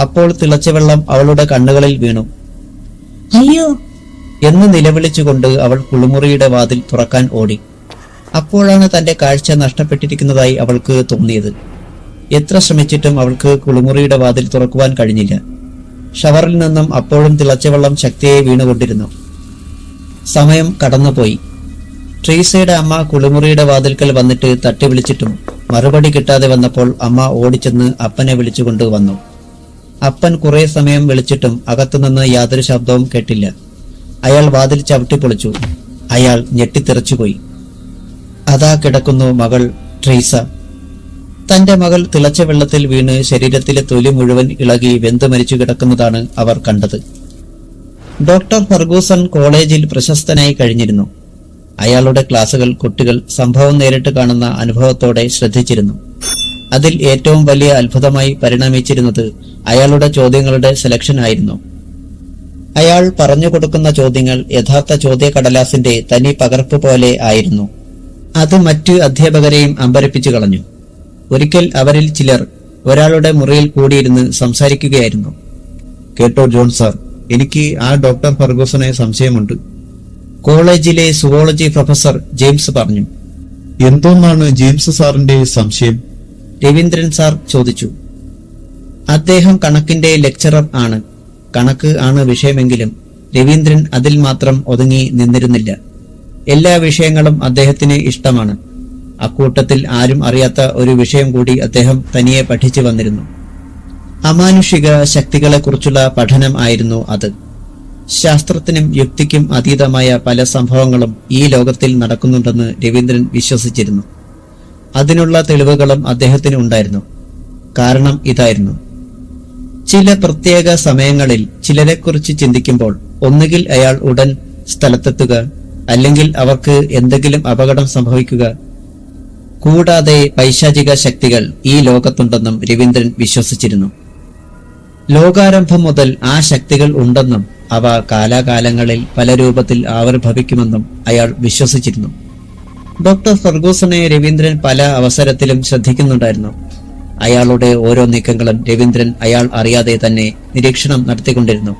അപ്പോൾ തിളച്ച വെള്ളം അവളുടെ കണ്ണുകളിൽ വീണു. അയ്യോ എന്ന് നിലവിളിച്ചുകൊണ്ട് അവൾ കുളിമുറിയുടെ വാതിൽ തുറക്കാൻ ഓടി. അപ്പോഴാണ് തന്റെ കാഴ്ച നഷ്ടപ്പെട്ടിരിക്കുന്നതായി അവൾക്ക് തോന്നിയത്. എത്ര ശ്രമിച്ചിട്ടും അവൾക്ക് കുളിമുറിയുടെ വാതിൽ തുറക്കുവാൻ കഴിഞ്ഞില്ല. ഷവറിൽ നിന്നും അപ്പോഴും തിളച്ച വെള്ളം ശക്തിയായി വീണുകൊണ്ടിരുന്നു. സമയം കടന്നുപോയി. ട്രീസയുടെ അമ്മ കുളിമുറിയുടെ വാതിൽക്കൽ വന്നിട്ട് തട്ടി വിളിച്ചിട്ടും മറുപടി കിട്ടാതെ വന്നപ്പോൾ അമ്മ ഓടിച്ചെന്ന് അപ്പനെ വിളിച്ചുകൊണ്ട് വന്നു. അപ്പൻ കുറെ സമയം വിളിച്ചിട്ടും അകത്തുനിന്ന് യാതൊരു ശബ്ദവും കേട്ടില്ല. അയാൾ വാതിൽ ചവിട്ടിപ്പൊളിച്ചു. അയാൾ ഞെട്ടിത്തെറിച്ചുപോയി. അതാ കിടക്കുന്നു മകൾ ട്രീസ. തന്റെ മകൾ തിളച്ച വെള്ളത്തിൽ വീണ് ശരീരത്തിലെ തൊലി മുഴുവൻ ഇളകി വെന്തു മരിച്ചു കിടക്കുന്നതാണ് അവർ കണ്ടത്. ഡോക്ടർ ഫെർഗൂസൺ കോളേജിൽ പ്രശസ്തനായി കഴിഞ്ഞിരുന്നു. അയാളുടെ ക്ലാസുകൾ കുട്ടികൾ സംഭവം നേരിട്ട് കാണുന്ന അനുഭവത്തോടെ ശ്രദ്ധിച്ചിരുന്നു. അതിൽ ഏറ്റവും വലിയ അത്ഭുതമായി പരിണമിച്ചിരുന്നത് അയാളുടെ ചോദ്യങ്ങളുടെ സെലക്ഷൻ ആയിരുന്നു. അയാൾ പറഞ്ഞു കൊടുക്കുന്ന ചോദ്യങ്ങൾ യഥാർത്ഥ ചോദ്യക്കടലാസിന്റെ തനി പകർപ്പ് പോലെ ആയിരുന്നു. അത് മറ്റു അധ്യാപകരെയും അമ്പരപ്പിച്ചു കളഞ്ഞു. ഒരിക്കൽ അവരിൽ ചിലർ ഒരാളുടെ മുറിയിൽ കൂടിയിരുന്ന് സംസാരിക്കുകയായിരുന്നു. കേട്ടോ ജോൺ സാർ, എനിക്ക് ആ ഡോക്ടർ ഫെർഗൂസനെ സംശയമുണ്ട്. കോളേജിലെ സുവോളജി പ്രൊഫസർ ജെയിംസ് പറഞ്ഞു. എന്തോന്നാണ് ജെയിംസ് സാറിന്റെ സംശയം? രവീന്ദ്രൻ സാർ ചോദിച്ചു. അദ്ദേഹം കണക്കിന്റെ ലെക്ചറർ ആണ്. കണക്ക് ആണ് വിഷയമെങ്കിലും രവീന്ദ്രൻ അതിൽ മാത്രം ഒതുങ്ങി നിന്നിരുന്നില്ല. എല്ലാ വിഷയങ്ങളും അദ്ദേഹത്തിന് ഇഷ്ടമാണ്. അക്കൂട്ടത്തിൽ ആരും അറിയാത്ത ഒരു വിഷയം കൂടി അദ്ദേഹം തനിയെ പഠിച്ചു വന്നിരുന്നു. അമാനുഷിക ശക്തികളെക്കുറിച്ചുള്ള പഠനം ആയിരുന്നു അത്. ശാസ്ത്രത്തിനും യുക്തിക്കും അതീതമായ പല സംഭവങ്ങളും ഈ ലോകത്തിൽ നടക്കുന്നുണ്ടെന്ന് രവീന്ദ്രൻ വിശ്വസിച്ചിരുന്നു. അതിനുള്ള തെളിവുകളും അദ്ദേഹത്തിന് ഉണ്ടായിരുന്നു. കാരണം ഇതായിരുന്നു: ചില പ്രത്യേക സമയങ്ങളിൽ ചിലരെക്കുറിച്ച് ചിന്തിക്കുമ്പോൾ ഒന്നുകിൽ അയാൾ ഉടൻ സ്ഥലത്തെത്തുക, അല്ലെങ്കിൽ അവർക്ക് എന്തെങ്കിലും അപകടം സംഭവിക്കുക. കൂടാതെ പൈശാചിക ശക്തികൾ ഈ ലോകത്തുണ്ടെന്നും രവീന്ദ്രൻ വിശ്വസിച്ചിരുന്നു. ലോകാരംഭം മുതൽ ആ ശക്തികൾ ഉണ്ടെന്നും അവ കാലാകാലങ്ങളിൽ പല രൂപത്തിൽ ആവിർഭവിക്കുമെന്നും അയാൾ വിശ്വസിച്ചിരുന്നു. ഡോക്ടർ ഫെർഗൂസനെ രവീന്ദ്രൻ പല അവസരത്തിലും ശ്രദ്ധിക്കുന്നുണ്ടായിരുന്നു. അയാളുടെ ഓരോ നീക്കങ്ങളും രവീന്ദ്രൻ അയാൾ അറിയാതെ തന്നെ നിരീക്ഷണം നടത്തിക്കൊണ്ടിരുന്നു.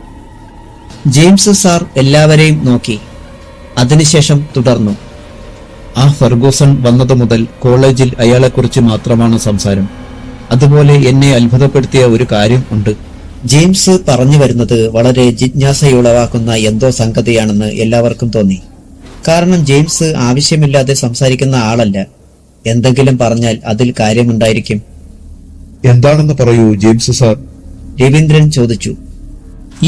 ജെയിംസ് സാർ എല്ലാവരെയും നോക്കി. അതിനുശേഷം തുടർന്നു. ആ ഫെർഗൂസൺ വന്നതു മുതൽ കോളേജിൽ അയാളെക്കുറിച്ച് മാത്രമാണ് സംസാരം. അതുപോലെ എന്നെ അത്ഭുതപ്പെടുത്തിയ ഒരു കാര്യം ഉണ്ട്. ജെയിംസ് പറഞ്ഞു വരുന്നത് വളരെ ജിജ്ഞാസയുളവാക്കുന്ന എന്തോ സംഗതിയാണെന്ന് എല്ലാവർക്കും തോന്നി. കാരണം ജെയിംസ് ആവശ്യമില്ലാതെ സംസാരിക്കുന്ന ആളല്ല. എന്തെങ്കിലും പറഞ്ഞാൽ അതിൽ കാര്യമുണ്ടായിരിക്കും. എന്താണെന്ന് പറയൂ ജെയിംസ് സാർ. രവീന്ദ്രൻ ചോദിച്ചു.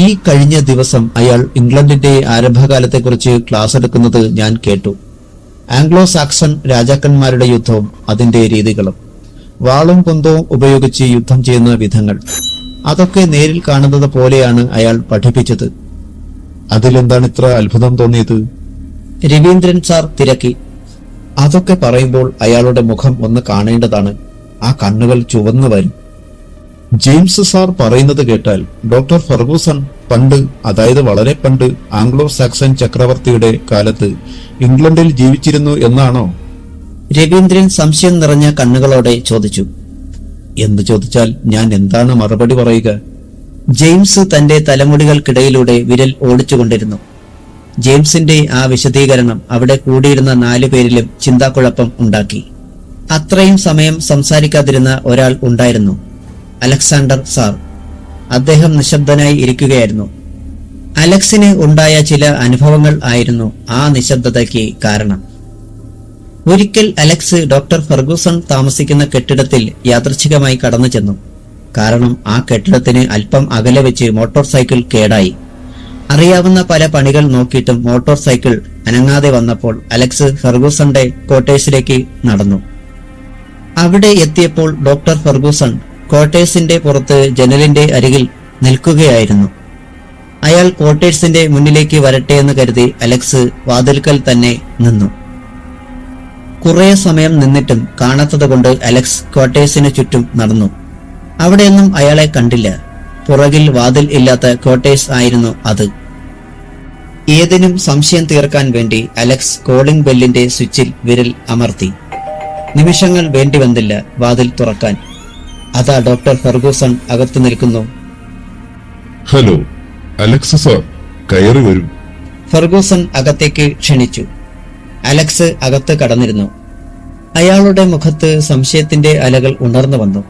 ഈ കഴിഞ്ഞ ദിവസം അയാൾ ഇംഗ്ലണ്ടിന്റെ ആരംഭകാലത്തെക്കുറിച്ച് ക്ലാസ് എടുക്കുന്നത് ഞാൻ കേട്ടു. ആംഗ്ലോ സാക്സൺ രാജാക്കന്മാരുടെ യുദ്ധവും അതിന്റെ രീതികളും, വാളും കുന്തവും ഉപയോഗിച്ച് യുദ്ധം ചെയ്യുന്ന വിധങ്ങൾ, അതൊക്കെ നേരിൽ കാണുന്നത് പോലെയാണ് അയാൾ പഠിപ്പിച്ചത്. അതിലെന്താണ് ഇത്ര അത്ഭുതം തോന്നിയത്? രവീന്ദ്രൻ സാർ തിരക്കി. അതൊക്കെ പറയുമ്പോൾ അയാളുടെ മുഖം ഒന്ന് കാണേണ്ടതാണ്. ആ കണ്ണുകൾ ചുവന്നു വരും. ജെയിംസ് സാർ പറയുന്നത് കേട്ടാൽ ഡോക്ടർ ഫെർഗൂസൺ പണ്ട്, അതായത് വളരെ പണ്ട്, ആംഗ്ലോ സാക്സൺ ചക്രവർത്തിയുടെ കാലത്ത് ഇംഗ്ലണ്ടിൽ ജീവിച്ചിരുന്നു എന്നാണോ? രവീന്ദ്രൻ സംശയം നിറഞ്ഞ കണ്ണുകളോടെ ചോദിച്ചു. എന്ന് ചോദിച്ചാൽ ഞാൻ എന്താണ് മറുപടി പറയുക? ജെയിംസ് തന്റെ തലമുടികൾക്കിടയിലൂടെ വിരൽ ഓടിച്ചുകൊണ്ടിരുന്നു. ജെയിംസിന്റെ ആ വിശദീകരണം അവിടെ കൂടിയിരുന്ന 4 പേരിലും ചിന്താക്കുഴപ്പം ഉണ്ടാക്കി. അത്രയും സമയം സംസാരിക്കാതിരുന്ന ഒരാൾ ഉണ്ടായിരുന്നു, അലക്സാണ്ടർ സാർ. അദ്ദേഹം നിശബ്ദനായി ഇരിക്കുകയായിരുന്നു. അലക്സിന് ഉണ്ടായ ചില അനുഭവങ്ങൾ ആയിരുന്നു ആ നിശബ്ദതയ്ക്ക് കാരണം. ഒരിക്കൽ അലക്സ് ഡോക്ടർ ഫെർഗൂസൺ താമസിക്കുന്ന കെട്ടിടത്തിൽ യാദൃച്ഛികമായി കടന്നു ചെന്നു. കാരണം ആ കെട്ടിടത്തിന് അല്പം അകലെ വെച്ച് മോട്ടോർ സൈക്കിൾ കേടായി. അറിയാവുന്ന പല പണികൾ നോക്കിയിട്ടും മോട്ടോർ സൈക്കിൾ അനങ്ങാതെ വന്നപ്പോൾ അലക്സ് ഫെർഗൂസന്റെ ക്വാർട്ടേഴ്സിലേക്ക് നടന്നു. അവിടെ എത്തിയപ്പോൾ ഡോക്ടർ ഫെർഗൂസൺ ക്വാർട്ടേഴ്സിന്റെ പുറത്ത് ജനലിന്റെ അരികിൽ നിൽക്കുകയായിരുന്നു. അയാൾ ക്വാർട്ടേഴ്സിന്റെ മുന്നിലേക്ക് വരട്ടെ എന്ന് കരുതി അലക്സ് വാതിൽക്കൽ തന്നെ നിന്നു. കുറെ സമയം നിന്നിട്ടും കാണാത്തതുകൊണ്ട് അലക്സ് ക്വാർട്ടേഴ്സിന് ചുറ്റും നടന്നു. അവിടെയൊന്നും അയാളെ കണ്ടില്ല. പുറകിൽ വാതിൽ ഇല്ലാത്ത ക്വാർട്ടേഴ്സ് ആയിരുന്നു അത്. ഏതിനും സംശയം തീർക്കാൻ വേണ്ടി അലക്സ് കോളിംഗ് ബെല്ലിന്റെ സ്വിച്ചിൽ വിരൽ അമർത്തി. നിമിഷങ്ങൾ വേണ്ടിവന്നില്ല വാതിൽ തുറക്കാൻ. അതാ ഡോക്ടർ ഫെർഗൂസൺ അകത്തു നിൽക്കുന്നു. ഹലോ അലക്സ് സാർ, കയറി വരൂ. ഫെർഗൂസൺ അകത്തേക്ക് ക്ഷണിച്ചു. അലക്സ് അകത്ത് കടന്നിരുന്നു. അയാളുടെ മുഖത്ത് സംശയത്തിന്റെ അലകൾ ഉണർന്നു വന്നു.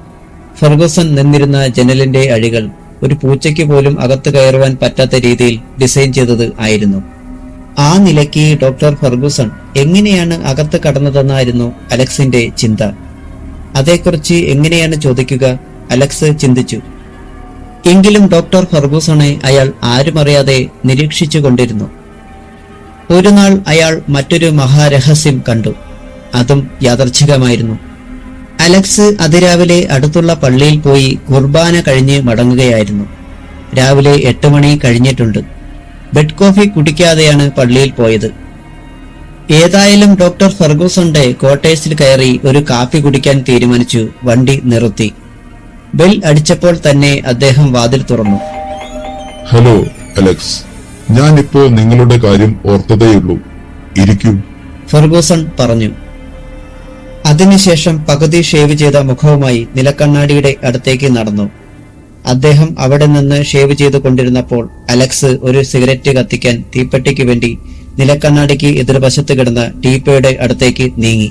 ഫെർഗൂസൺ നിന്നിരുന്ന ജനലിന്റെ അഴികൾ ഒരു പൂച്ചയ്ക്ക് പോലും അകത്ത് കയറുവാൻ പറ്റാത്ത രീതിയിൽ ഡിസൈൻ ചെയ്തത് ആയിരുന്നു. ആ നിലയ്ക്ക് ഡോക്ടർ ഫെർഗൂസൺ എങ്ങനെയാണ് അകത്ത് കടന്നതെന്നായിരുന്നു അലക്സിന്റെ ചിന്ത. അതേക്കുറിച്ച് എങ്ങനെയാണ് ചോദിക്കുക? അലക്സ് ചിന്തിച്ചു. എങ്കിലും ഡോക്ടർ ഫെർഗൂസണെ അയാൾ ആരുമറിയാതെ നിരീക്ഷിച്ചുകൊണ്ടിരുന്നു. ഒരു നാൾ അയാൾ മറ്റൊരു മഹാരഹസ്യം കണ്ടു. അതും യാദർച്ഛികമായിരുന്നു. അലക്സ് അതിരാവിലെ അടുത്തുള്ള പള്ളിയിൽ പോയി കുർബാന കഴിഞ്ഞ് മടങ്ങുകയായിരുന്നു. രാവിലെ 8 മണി കഴിഞ്ഞിട്ടുണ്ട്. ബെഡ് കോഫി കുടിക്കാതെയാണ് പള്ളിയിൽ പോയത്. ഏതായാലും ഡോക്ടർ ഫെർഗൂസന്റെ ക്വാർട്ടേഴ്സിൽ കയറി ഒരു കാപ്പി കുടിക്കാൻ തീരുമാനിച്ചു. വണ്ടി നിർത്തി. ബെൽ അടിച്ചപ്പോൾ തന്നെ അദ്ദേഹം വാതിൽ തുറന്നു. ഹലോ അലക്സ്, ഞാൻ ഇപ്പോ നിങ്ങളുടെ കാര്യം ഓർത്തതേയുള്ളൂ. ഇരിക്കൂ. ഫെർഗൂസൺ പറഞ്ഞു. അതിനുശേഷം പകുതി ഷേവ് ചെയ്ത മുഖവുമായി നിലക്കണ്ണാടിയുടെ അടുത്തേക്ക് നടന്നു. അദ്ദേഹം അവിടെ നിന്ന് ഷേവ് ചെയ്തു കൊണ്ടിരുന്നപ്പോൾ അലക്സ് ഒരു സിഗരറ്റ് കത്തിക്കാൻ തീപ്പെട്ടിക്ക് വേണ്ടി നിലക്കണ്ണാടിക്ക് എതിർവശത്ത് കിടന്ന ടീപ്പയുടെ അടുത്തേക്ക് നീങ്ങി.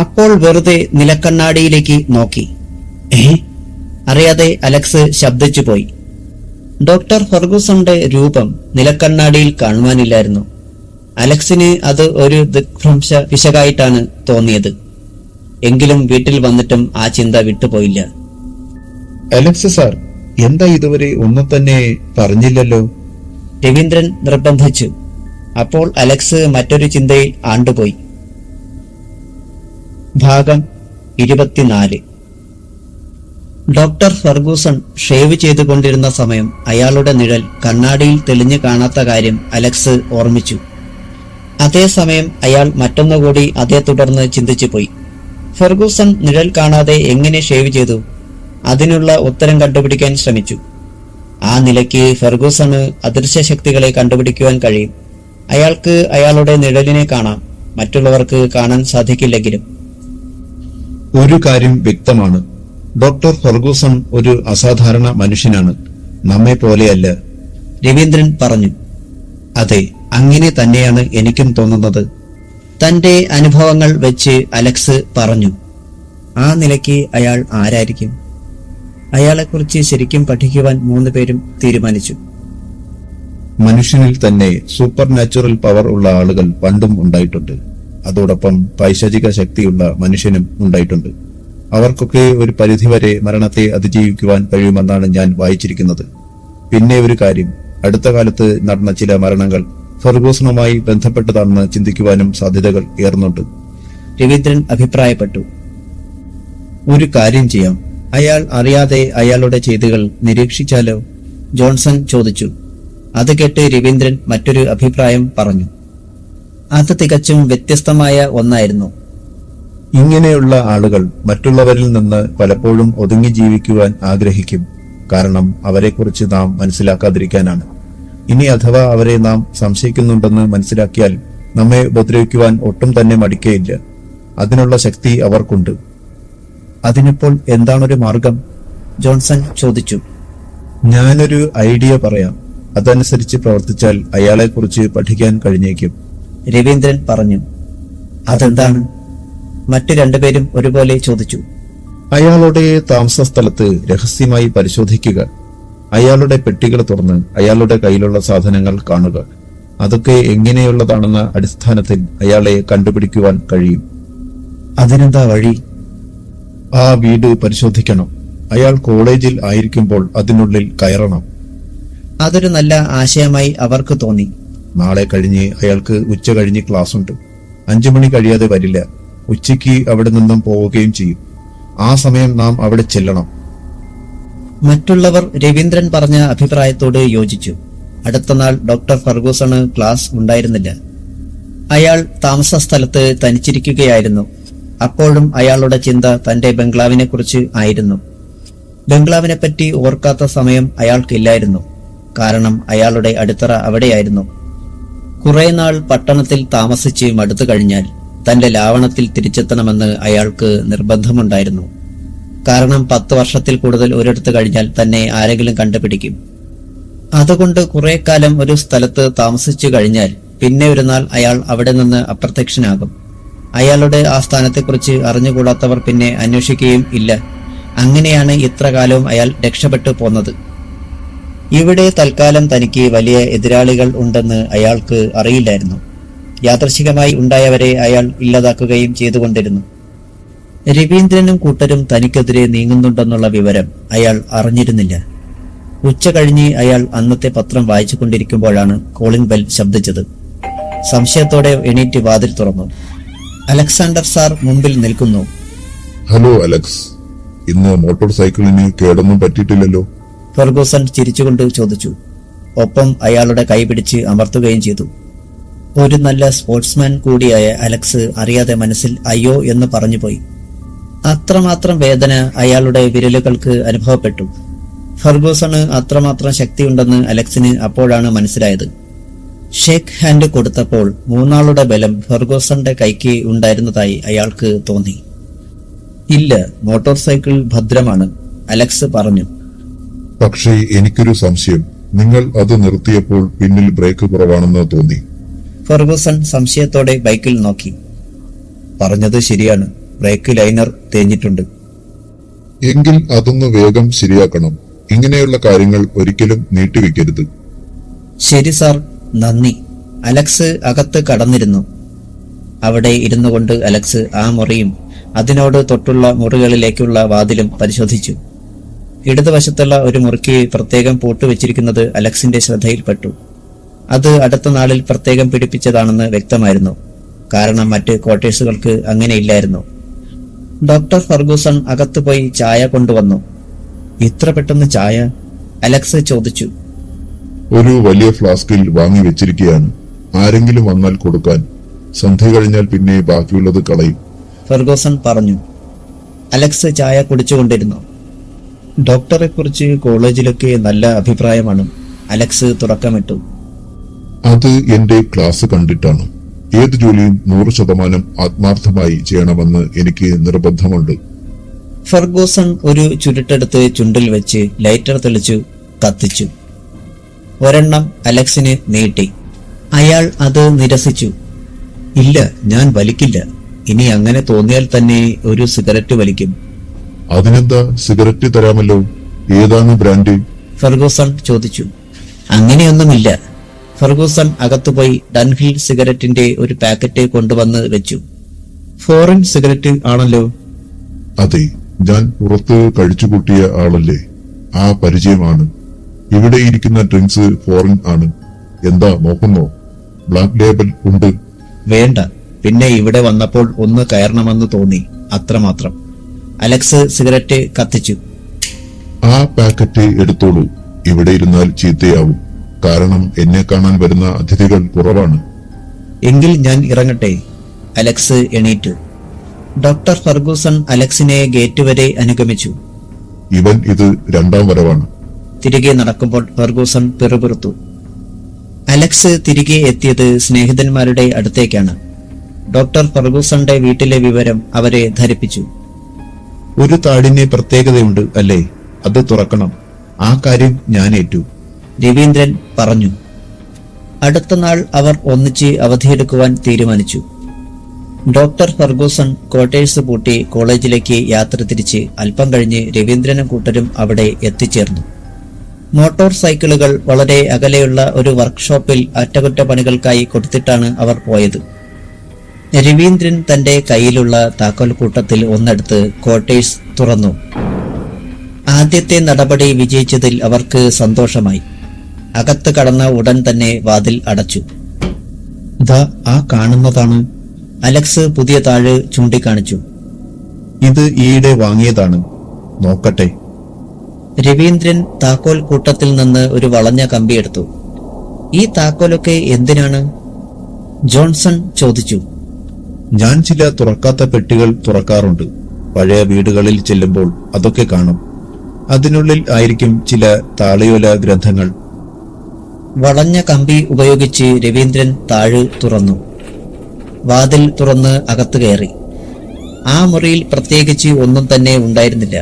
അപ്പോൾ വെറുതെ നിലക്കണ്ണാടിയിലേക്ക് നോക്കി. അറിയാതെ അലക്സ് ശബ്ദിച്ചുപോയി. ഡോക്ടർ ഫെർഗൂസന്റെ രൂപം നിലക്കണ്ണാടിയിൽ കാണുവാനില്ലായിരുന്നു. അലക്സിന് അത് ഒരു ദിഗ്ഭ്രംശ പിശകായിട്ടാണ് തോന്നിയത്. എങ്കിലും വീട്ടിൽ വന്നിട്ടും ആ ചിന്ത വിട്ടുപോയില്ല. അലക്സ് സാർ, എന്താ ഇതുവരെ ഒന്നും തന്നെ പറഞ്ഞില്ലല്ലോ? രവീന്ദ്രൻ നിർബന്ധിച്ചു. അപ്പോൾ അലക്സ് മറ്റൊരു ചിന്തയിൽ ആണ്ടുപോയി. ഭാഗം 24. ഡോക്ടർ ഫെർഗൂസൺ ഷേവ് ചെയ്തുകൊണ്ടിരുന്ന സമയം അയാളുടെ നിഴൽ കണ്ണാടിയിൽ തെളിഞ്ഞു കാണാത്ത കാര്യം അലക്സ് ഓർമ്മിച്ചു. അതേസമയം അയാൾ മറ്റൊന്നുകൂടി അതേ തുടർന്ന് ചിന്തിച്ചുപോയി. ഫെർഗൂസൺ നിഴൽ കാണാതെ എങ്ങനെ ഷേവ് ചെയ്തു? അതിനുള്ള ഉത്തരം കണ്ടുപിടിക്കാൻ ശ്രമിച്ചു. ആ നിലയ്ക്ക് ഫെർഗൂസണ് അദൃശ്യ ശക്തികളെ കണ്ടുപിടിക്കുവാൻ കഴിയും. അയാൾക്ക് അയാളുടെ നിഴലിനെ കാണാം, മറ്റുള്ളവർക്ക് കാണാൻ സാധിക്കില്ലെങ്കിലും. ഒരു കാര്യം വ്യക്തമാണ്, ഡോക്ടർ ഫെർഗൂസൺ ഒരു അസാധാരണ മനുഷ്യനാണ്, നമ്മെ പോലെയല്ല. രവീന്ദ്രൻ പറഞ്ഞു. അതെ, അങ്ങനെ തന്നെയാണ് എനിക്കും തോന്നുന്നത്. തന്റെ അനുഭവങ്ങൾ വെച്ച് അലക്സ് പറഞ്ഞു. ആ നിലയ്ക്ക് അയാൾ ആരായിരിക്കും? അയാളെക്കുറിച്ച് ശരിക്കും പഠിക്കുവാൻ 3 പേരും തീരുമാനിച്ചു. മനുഷ്യനിൽ തന്നെ സൂപ്പർ നാച്ചുറൽ പവർ ഉള്ള ആളുകൾ പണ്ടും ഉണ്ടായിട്ടുണ്ട്. അതോടൊപ്പം പൈശാചിക ശക്തിയുള്ള മനുഷ്യനും ഉണ്ടായിട്ടുണ്ട്. അവർക്കൊക്കെ ഒരു പരിധിവരെ മരണത്തെ അതിജീവിക്കുവാൻ കഴിയുമെന്നാണ് ഞാൻ വായിച്ചിരിക്കുന്നത്. പിന്നെ ഒരു കാര്യം, അടുത്ത കാലത്ത് നടന്ന ചില മരണങ്ങൾ ഫെർഗൂസണുമായി ബന്ധപ്പെട്ടതാണെന്ന് ചിന്തിക്കുവാനും സാധ്യതകൾ ഏറുന്നുണ്ട്. രവീന്ദ്രൻ അഭിപ്രായപ്പെട്ടു. ഒരു കാര്യം ചെയ്യാം, അയാൾ അറിയാതെ അയാളുടെ ചെയ്തികൾ നിരീക്ഷിച്ചാലോ? ജോൺസൺ ചോദിച്ചു. അത് കേട്ട് രവീന്ദ്രൻ മറ്റൊരു അഭിപ്രായം പറഞ്ഞു. അത് തികച്ചും വ്യത്യസ്തമായ ഒന്നായിരുന്നു. ഇങ്ങനെയുള്ള ആളുകൾ മറ്റുള്ളവരിൽ നിന്ന് പലപ്പോഴും ഒതുങ്ങി ജീവിക്കുവാൻ ആഗ്രഹിക്കും. കാരണം അവരെക്കുറിച്ച് നാം മനസ്സിലാക്കാതിരിക്കാനാണ്. ഇനി അഥവാ അവരെ നാം സംശയിക്കുന്നുണ്ടെന്ന് മനസ്സിലാക്കിയാൽ നമ്മെ ഉപദ്രവിക്കുവാൻ ഒട്ടും തന്നെ മടിക്കയില്ല. അതിനുള്ള ശക്തി അവർക്കുണ്ട്. അതിനിപ്പോൾ എന്താണൊരു മാർഗം? ജോൺസൺ ചോദിച്ചു. ഞാനൊരു ഐഡിയ പറയാം. അതനുസരിച്ച് പ്രവർത്തിച്ചാൽ അയാളെക്കുറിച്ച് പഠിക്കാൻ കഴിഞ്ഞേക്കും. രവീന്ദ്രൻ പറഞ്ഞു. അതെന്താണ്? മറ്റു രണ്ടുപേരും ഒരുപോലെ ചോദിച്ചു. അയാളുടെ താമസ സ്ഥലത്ത് രഹസ്യമായി പരിശോധിക്കുക. അയാളുടെ പെട്ടികൾ തുറന്ന് അയാളുടെ കയ്യിലുള്ള സാധനങ്ങൾ കാണുക. അതൊക്കെ എങ്ങനെയുള്ളതാണെന്ന അടിസ്ഥാനത്തിൽ അയാളെ കണ്ടുപിടിക്കുവാൻ കഴിയും. അതിനെന്താ വഴി? ആ വീട് പരിശോധിക്കണം. അയാൾ കോളേജിൽ ആയിരിക്കുമ്പോൾ അതിനുള്ളിൽ കയറണം. അതൊരു നല്ല ആശയമായി അവർക്ക് തോന്നി. നാളെ കഴിഞ്ഞ് അയാൾക്ക് ഉച്ച കഴിഞ്ഞ് ക്ലാസ് ഉണ്ട്. 5 മണി കഴിയാതെ വരില്ല. ഉച്ചയ്ക്ക് അവിടെ നിന്നും പോവുകയും ചെയ്യും. ആ സമയം നാം അവിടെ ചെല്ലണം. മറ്റുള്ളവർ രവീന്ദ്രൻ പറഞ്ഞ അഭിപ്രായത്തോട് യോജിച്ചു. അടുത്ത നാൾ ഡോക്ടർ ഫെർഗൂസണ് ക്ലാസ് ഉണ്ടായിരുന്നില്ല. അയാൾ താമസ സ്ഥലത്ത് തനിച്ചിരിക്കുകയായിരുന്നു. അപ്പോഴും അയാളുടെ ചിന്ത തന്റെ ബംഗ്ലാവിനെക്കുറിച്ച് ആയിരുന്നു. ബംഗ്ലാവിനെപ്പറ്റി ഓർക്കാത്ത സമയം അയാൾക്കില്ലായിരുന്നു. കാരണം അയാളുടെ അടിത്തറ അവിടെയായിരുന്നു. കുറെ നാൾ പട്ടണത്തിൽ താമസിച്ച് മടുത്തു കഴിഞ്ഞാൽ തന്റെ ലാവണത്തിൽ തിരിച്ചെത്തണമെന്ന് അയാൾക്ക് നിർബന്ധമുണ്ടായിരുന്നു. കാരണം 10 വർഷത്തിൽ കൂടുതൽ ഒരിടത്ത് കഴിഞ്ഞാൽ തന്നെ ആരെങ്കിലും കണ്ടുപിടിക്കും. അതുകൊണ്ട് കുറെ കാലം ഒരു സ്ഥലത്ത് താമസിച്ചു കഴിഞ്ഞാൽ പിന്നെ ഒരു നാൾ അയാൾ അവിടെ നിന്ന് അപ്രത്യക്ഷനാകും. അയാളുടെ ആ സ്ഥാനത്തെക്കുറിച്ച് അറിഞ്ഞുകൂടാത്തവർ പിന്നെ അന്വേഷിക്കുകയും ഇല്ല. അങ്ങനെയാണ് ഇത്ര കാലവും അയാൾ രക്ഷപ്പെട്ടു പോന്നത്. ഇവിടെ തൽക്കാലം തനിക്ക് വലിയ എതിരാളികൾ ഉണ്ടെന്ന് അയാൾക്ക് അറിയില്ലായിരുന്നു. യാദൃശ്ചികമായി ഉണ്ടായവരെ അയാൾ ഇല്ലാതാക്കുകയും ചെയ്തുകൊണ്ടിരുന്നു. രവീന്ദ്രനും കൂട്ടരും തനിക്കെതിരെ നീങ്ങുന്നുണ്ടെന്നുള്ള വിവരം അയാൾ അറിഞ്ഞിരുന്നില്ല. ഉച്ച കഴിഞ്ഞ് അയാൾ അന്നത്തെ പത്രം വായിച്ചുകൊണ്ടിരിക്കുമ്പോഴാണ് കോളിംഗ് ബെൽ ശബ്ദിച്ചത്. സംശയത്തോടെ എണീറ്റ് വാതിൽ തുറന്നു. അലക്സാണ്ടർ സാർ മുമ്പിൽ നിൽക്കുന്നു. ഹലോ അലക്സ്, ഇന്ന് മോട്ടോർ സൈക്കിളിന് കേടൊന്നും പറ്റിയിട്ടില്ലല്ലോ? ഫെർഗൂസൺ ചിരിച്ചുകൊണ്ട് ചോദിച്ചു. ഒപ്പം അയാളുടെ കൈ പിടിച്ച് അമർത്തുകയും ചെയ്തു. ഒരു നല്ല സ്പോർട്സ്മാൻ കൂടിയായ അലക്സ് അറിയാതെ മനസ്സിൽ അയ്യോ എന്ന് പറഞ്ഞുപോയി. അത്രമാത്രം വേദന അയാളുടെ വിരലുകൾക്ക് അനുഭവപ്പെട്ടു. ഫെർഗൂസണ് അത്രമാത്രം ശക്തിയുണ്ടെന്ന് അലക്സിന് അപ്പോഴാണ് മനസ്സിലായത്. ഷേക്ക് ഹാൻഡ് കൊടുത്തപ്പോൾ മൂന്നാളുടെ ബലം ഫെർഗൂസന്റെ കൈക്ക് ഉണ്ടായിരുന്നതായി അയാൾക്ക് തോന്നി. ഇല്ല, മോട്ടോർ സൈക്കിൾ ഭദ്രമാണ്, അലക്സ് പറഞ്ഞു. പക്ഷേ എനിക്കൊരു സംശയം. നിങ്ങൾ അത് നിർത്തിയപ്പോൾ പിന്നിൽ ബ്രേക്ക് കുറവാണെന്ന് തോന്നി. ഫെർഗൂസൺ സംശയത്തോടെ ബൈക്കിൽ നോക്കി. പറഞ്ഞത് ശരിയാണ്, ബ്രേക്ക് ലൈനർ തേഞ്ഞിട്ടുണ്ട്. എങ്കിൽ അതൊന്ന് വേഗം ശരിയാക്കണം. ഇങ്ങനെയുള്ള കാര്യങ്ങൾ ഒരിക്കലും നീട്ടിവെക്കരുത്. ശരി സാർ, നന്ദി. അലക്സ് അകത്ത് കടന്നിരുന്നു. അവിടെ ഇരുന്നു കൊണ്ട് അലക്സ് ആ മുറിയും അതിനോട് തൊട്ടുള്ള മുറികളിലേക്കുള്ള വാതിലും പരിശോധിച്ചു. ഇടതുവശത്തുള്ള ഒരു മുറിക്ക് പ്രത്യേകം പൂട്ടുവെച്ചിരിക്കുന്നത് അലക്സിന്റെ ശ്രദ്ധയിൽപ്പെട്ടു. അത് അടുത്ത നാളിൽ പ്രത്യേകം പിടിപ്പിച്ചതാണെന്ന് വ്യക്തമായിരുന്നു. കാരണം മറ്റ് ക്വാർട്ടേഴ്സുകൾക്ക് അങ്ങനെയില്ലായിരുന്നു. ഡോക്ടർ ഫെർഗൂസൺ അകത്തുപോയി ചായ കൊണ്ടുവന്നു. ഇത്ര പെട്ടെന്ന് ചായ? അലക്സ് ചോദിച്ചു. ഒരു വലിയ ഫ്ലാസ്കിൽ വാങ്ങി വെച്ചിരിക്കുകയാണ്. ആരെങ്കിലും വന്നാൽ കൊടുക്കാൻ. സന്ധ്യ കഴിഞ്ഞാൽ പിന്നെ ബാക്കിയുള്ളത് കളയും. ഫെർഗൂസൺ പറഞ്ഞു. അലക്സ് ചായ കുടിച്ചുകൊണ്ടിരുന്നു. ഡോക്ടറെ കുറിച്ച് കോളേജിലൊക്കെ നല്ല അഭിപ്രായമാണ്, അലക്സ് തുടക്കമിട്ടു. അത് എന്റെ ക്ലാസ് കണ്ടിട്ടാണ്. ഏത് ജോലിയും 100% ആത്മാർത്ഥമായി ചെയ്യണമെന്ന് എനിക്ക് നിർബന്ധമുണ്ട്. ഫെർഗൂസൺ ഒരു ചുരുട്ടെടുത്ത് ചുണ്ടിൽ വെച്ച് ലൈറ്റർ തെളിച്ചു കത്തിച്ചു. ഒരെണ്ണം അലക്സിന് നീട്ടി. അയാൾ അത് നിരസിച്ചു. ഇല്ല, ഞാൻ വലിക്കില്ല. ഇനി അങ്ങനെ തോന്നിയാൽ തന്നെ ഒരു സിഗരറ്റ് വലിക്കും. അതിനെന്താ, സിഗരറ്റ് തരാമല്ലോ. ഏതാണ് ബ്രാൻഡ്? ഫെർഗൂസൺ ചോദിച്ചു. അങ്ങനെയൊന്നുമില്ല. ഫെർഗൂസൺ അകത്തുപോയി ഡൺഹിൽ സിഗരറ്റിന്റെ ഒരു പാക്കറ്റ് കൊണ്ടുവന്ന് വെച്ചു. ഫോറിൻ സിഗരറ്റ് ആണല്ലോ? അതെ, ഞാൻ പുറത്ത് കഴിച്ചുകൂട്ടിയ ആളല്ലേ, ആ പരിചയമാണ്. ഇവിടെ ഇരിക്കുന്ന ഡ്രിങ്ക്സ് ഫോറിൻ ആണ്. എന്താ നോക്കുന്നോ? ബ്ലാക്ക് ലേബൽ ഉണ്ട്. വേണ്ട, പിന്നെ ഇവിടെ വന്നപ്പോൾ ഒന്ന് കയറണമെന്ന് തോന്നി, അത്രമാത്രം. അലക്സ് സിഗരറ്റ് കത്തിച്ചു. ആ പാക്കറ്റ് എടുത്തോളൂ. ഇവിടെ ഇരുന്നാൽ ചീത്തയാവും. കാരണം എന്നെ കാണാൻ വരുന്ന അതിഥികൾ കുറവാണ്. എങ്കിൽ ഞാൻ ഇറങ്ങട്ടെ. അലക്സ് എണീറ്റു. ഡോക്ടർ ഫർഗൂസൺ അലക്സിനെ ഗേറ്റ് വരെ അനുഗമിച്ചു. ഇവൻ ഇത് രണ്ടാം വരവാണ്. തിരികെ നടക്കുമ്പോൾ ഫർഗൂസൺ പിറുപിറുത്തു. അലക്സ് തിരികെ എത്തിയത് സ്നേഹിതന്മാരുടെ അടുത്തേക്കാണ്. ഡോക്ടർ ഫർഗൂസന്റെ വീട്ടിലെ വിവരം അവരെ ധരിപ്പിച്ചു. ഒരു താടിന് പ്രത്യേകതയുണ്ട് അല്ലേ? അത് തുറക്കണം. ആ കാര്യം ഞാൻ ഏറ്റു, രവീന്ദ്രൻ പറഞ്ഞു. അടുത്ത നാൾ അവർ ഒന്നിച്ച് അവധിയെടുക്കുവാൻ തീരുമാനിച്ചു. ഡോക്ടർ ഫർഗൂസൺ ക്വാർട്ടേഴ്സ് പൂട്ടി കോളേജിലേക്ക് യാത്ര തിരിച്ച് അല്പം കഴിഞ്ഞ് രവീന്ദ്രനും കൂട്ടരും അവിടെ എത്തിച്ചേർന്നു. മോട്ടോർ സൈക്കിളുകൾ വളരെ അകലെയുള്ള ഒരു വർക്ക്ഷോപ്പിൽ അറ്റകുറ്റപ്പണികൾക്കായി കൊടുത്തിട്ടാണ് അവർ പോയത്. രവീന്ദ്രൻ തന്റെ കയ്യിലുള്ള താക്കോൽ കൂട്ടത്തിൽ ഒന്നെടുത്ത് ക്വാർട്ടേഴ്സ് തുറന്നു. ആദ്യത്തെ നടപടി വിജയിച്ചതിൽ അവർക്ക് സന്തോഷമായി. അകത്ത് കടന്ന ഉടൻ തന്നെ വാതിൽ അടച്ചു. ദാ ആ കാണുന്നതാണ്. അലക്സ് പുതിയ താഴ് ചൂണ്ടിക്കാണിച്ചു. ഇത് ഈയിടെ വാങ്ങിയതാണ്, നോക്കട്ടെ. രവീന്ദ്രൻ താക്കോൽ കൂട്ടത്തിൽ നിന്ന് ഒരു വളഞ്ഞ കമ്പിയെടുത്തു. ഈ താക്കോലൊക്കെ എന്തിനാണ്? ജോൺസൺ ചോദിച്ചു. ഞാൻ ചില തുറക്കാത്ത പെട്ടികൾ തുറക്കാറുണ്ട്. പഴയ വീടുകളിൽ ചെല്ലുമ്പോൾ അതൊക്കെ കാണും. അതിനുള്ളിൽ ആയിരിക്കും ചില താളിയോല ഗ്രന്ഥങ്ങൾ. വളഞ്ഞ കമ്പി ഉപയോഗിച്ച് രവീന്ദ്രൻ താഴ് തുറന്നു. വാതിൽ തുറന്ന് അകത്ത് കയറി. ആ മുറിയിൽ പ്രത്യേകിച്ച് ഒന്നും തന്നെ ഉണ്ടായിരുന്നില്ല.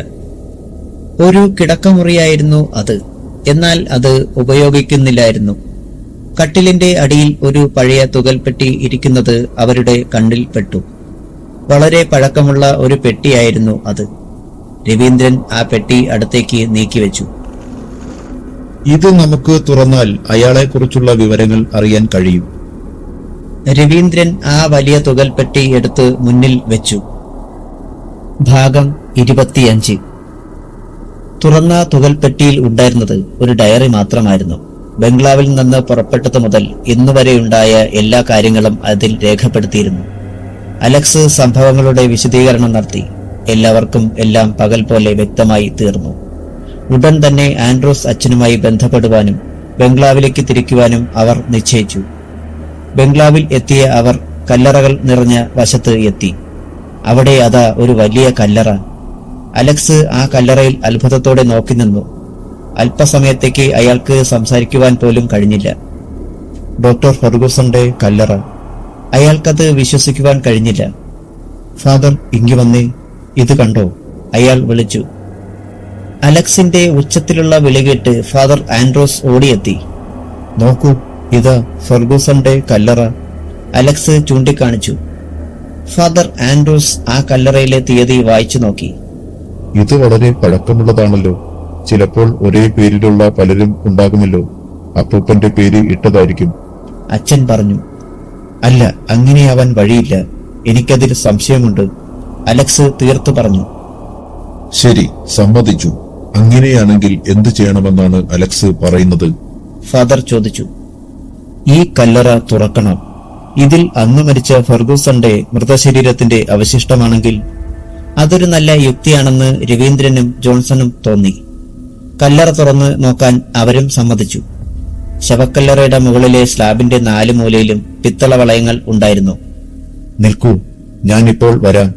ഒരു കിടക്കമുറിയായിരുന്നു അത്. എന്നാൽ അത് ഉപയോഗിക്കുന്നില്ലായിരുന്നു. കട്ടിലിന്റെ അടിയിൽ ഒരു പഴയ തുകൽപ്പെട്ടി ഇരിക്കുന്നത് അവരുടെ കണ്ണിൽ പെട്ടു. വളരെ പഴക്കമുള്ള ഒരു പെട്ടിയായിരുന്നു അത്. രവീന്ദ്രൻ ആ പെട്ടി അടുത്തേക്ക് നീക്കിവെച്ചു. ഇത് നമുക്ക് തുറന്നാൽ അയാളെക്കുറിച്ചുള്ള വിവരങ്ങൾ അറിയാൻ കഴിയും. രവീന്ദ്രൻ ആ വലിയ തുകൽപ്പെട്ടി എടുത്ത് മുന്നിൽ വെച്ചു. ഭാഗം 25. തുറന്ന തുകൽപ്പെട്ടിയിൽ ഉണ്ടായിരുന്നത് ഒരു ഡയറി മാത്രമായിരുന്നു. ബംഗ്ലാവിൽ നിന്ന് പുറപ്പെട്ടത് മുതൽ ഇന്നുവരെയുണ്ടായ എല്ലാ കാര്യങ്ങളും അതിൽ രേഖപ്പെടുത്തിയിരുന്നു. അലക്സ് സംഭവങ്ങളുടെ വിശദീകരണം നടത്തി. എല്ലാവർക്കും എല്ലാം പകൽ പോലെ വ്യക്തമായി തീർന്നു. ഉടൻ തന്നെ ആൻഡ്രൂസ് അച്ഛനുമായി ബന്ധപ്പെടുവാനും ബംഗ്ലാവിലേക്ക് തിരിക്കുവാനും അവർ നിശ്ചയിച്ചു. ബംഗ്ലാവിൽ എത്തിയ അവർ കല്ലറകൾ നിറഞ്ഞ വശത്ത് എത്തി. അവിടെ അതാ ഒരു വലിയ കല്ലറ. അലക്സ് ആ കല്ലറയിൽ അത്ഭുതത്തോടെ നോക്കി നിന്നു. അല്പസമയത്തേക്ക് അയാൾക്ക് സംസാരിക്കുവാൻ പോലും കഴിഞ്ഞില്ല. ഡോക്ടർ ഫർഗൂസന്റെ കല്ലറ. അയാൾക്കത് വിശ്വസിക്കുവാൻ കഴിഞ്ഞില്ല. ഫാദർ, ഇങ്ങി വന്നേ, ഇത് കണ്ടോ? അയാൾ വിളിച്ചു. അലക്സിന്റെ ഉച്ചത്തിലുള്ള വിളി കേട്ട് ഫാദർ ആൻഡ്രോസ് ഓടിയെത്തി. നോക്കൂ, ഇത് ഫർഗൂസന്റെ കല്ലറ. അലക്സ് ചൂണ്ടിക്കാണിച്ചു. ഫാദർ ആൻഡ്രോസ് ആ കല്ലറയിലെ തീയതി വായിച്ചു നോക്കി. ഇത് വളരെ പഴക്കമുള്ളതാണല്ലോ. ചിലപ്പോൾ ഒരേ പേരിലുള്ള പലരും ഉണ്ടാകുമല്ലോ. അപ്പൂപ്പന്റെ പേര് ഇട്ടതായിരിക്കും. അച്ഛൻ പറഞ്ഞു. അല്ല, അങ്ങനെയാവാൻ വഴിയില്ല. എനിക്കതിൽ സംശയമുണ്ട്. അലക്സ് തീർത്തു പറഞ്ഞു. ശരി, സമ്മതിച്ചു. അങ്ങനെയാണെങ്കിൽ എന്ത് ചെയ്യണമെന്നാണ് അലക്സ് പറയുന്നത്? ഫാദർ ചോദിച്ചു. ഈ കല്ലറ തുറക്കണം. ഇതിൽ അന്ന് മരിച്ച ഫർഗൂസന്റെ മൃതശരീരത്തിന്റെ അവശിഷ്ടമാണെങ്കിൽ അതൊരു നല്ല യുക്തിയാണെന്ന് രവീന്ദ്രനും ജോൺസണും തോന്നി. കല്ലറ തുറന്ന് നോക്കാൻ അവരും സമ്മതിച്ചു. ശവക്കല്ലറയുടെ മുകളിലെ സ്ലാബിന്റെ 4 മൂലയിലും പിത്തള വളയങ്ങൾ ഉണ്ടായിരുന്നു. നിൽക്കൂ, ഞാനിപ്പോൾ വരാം.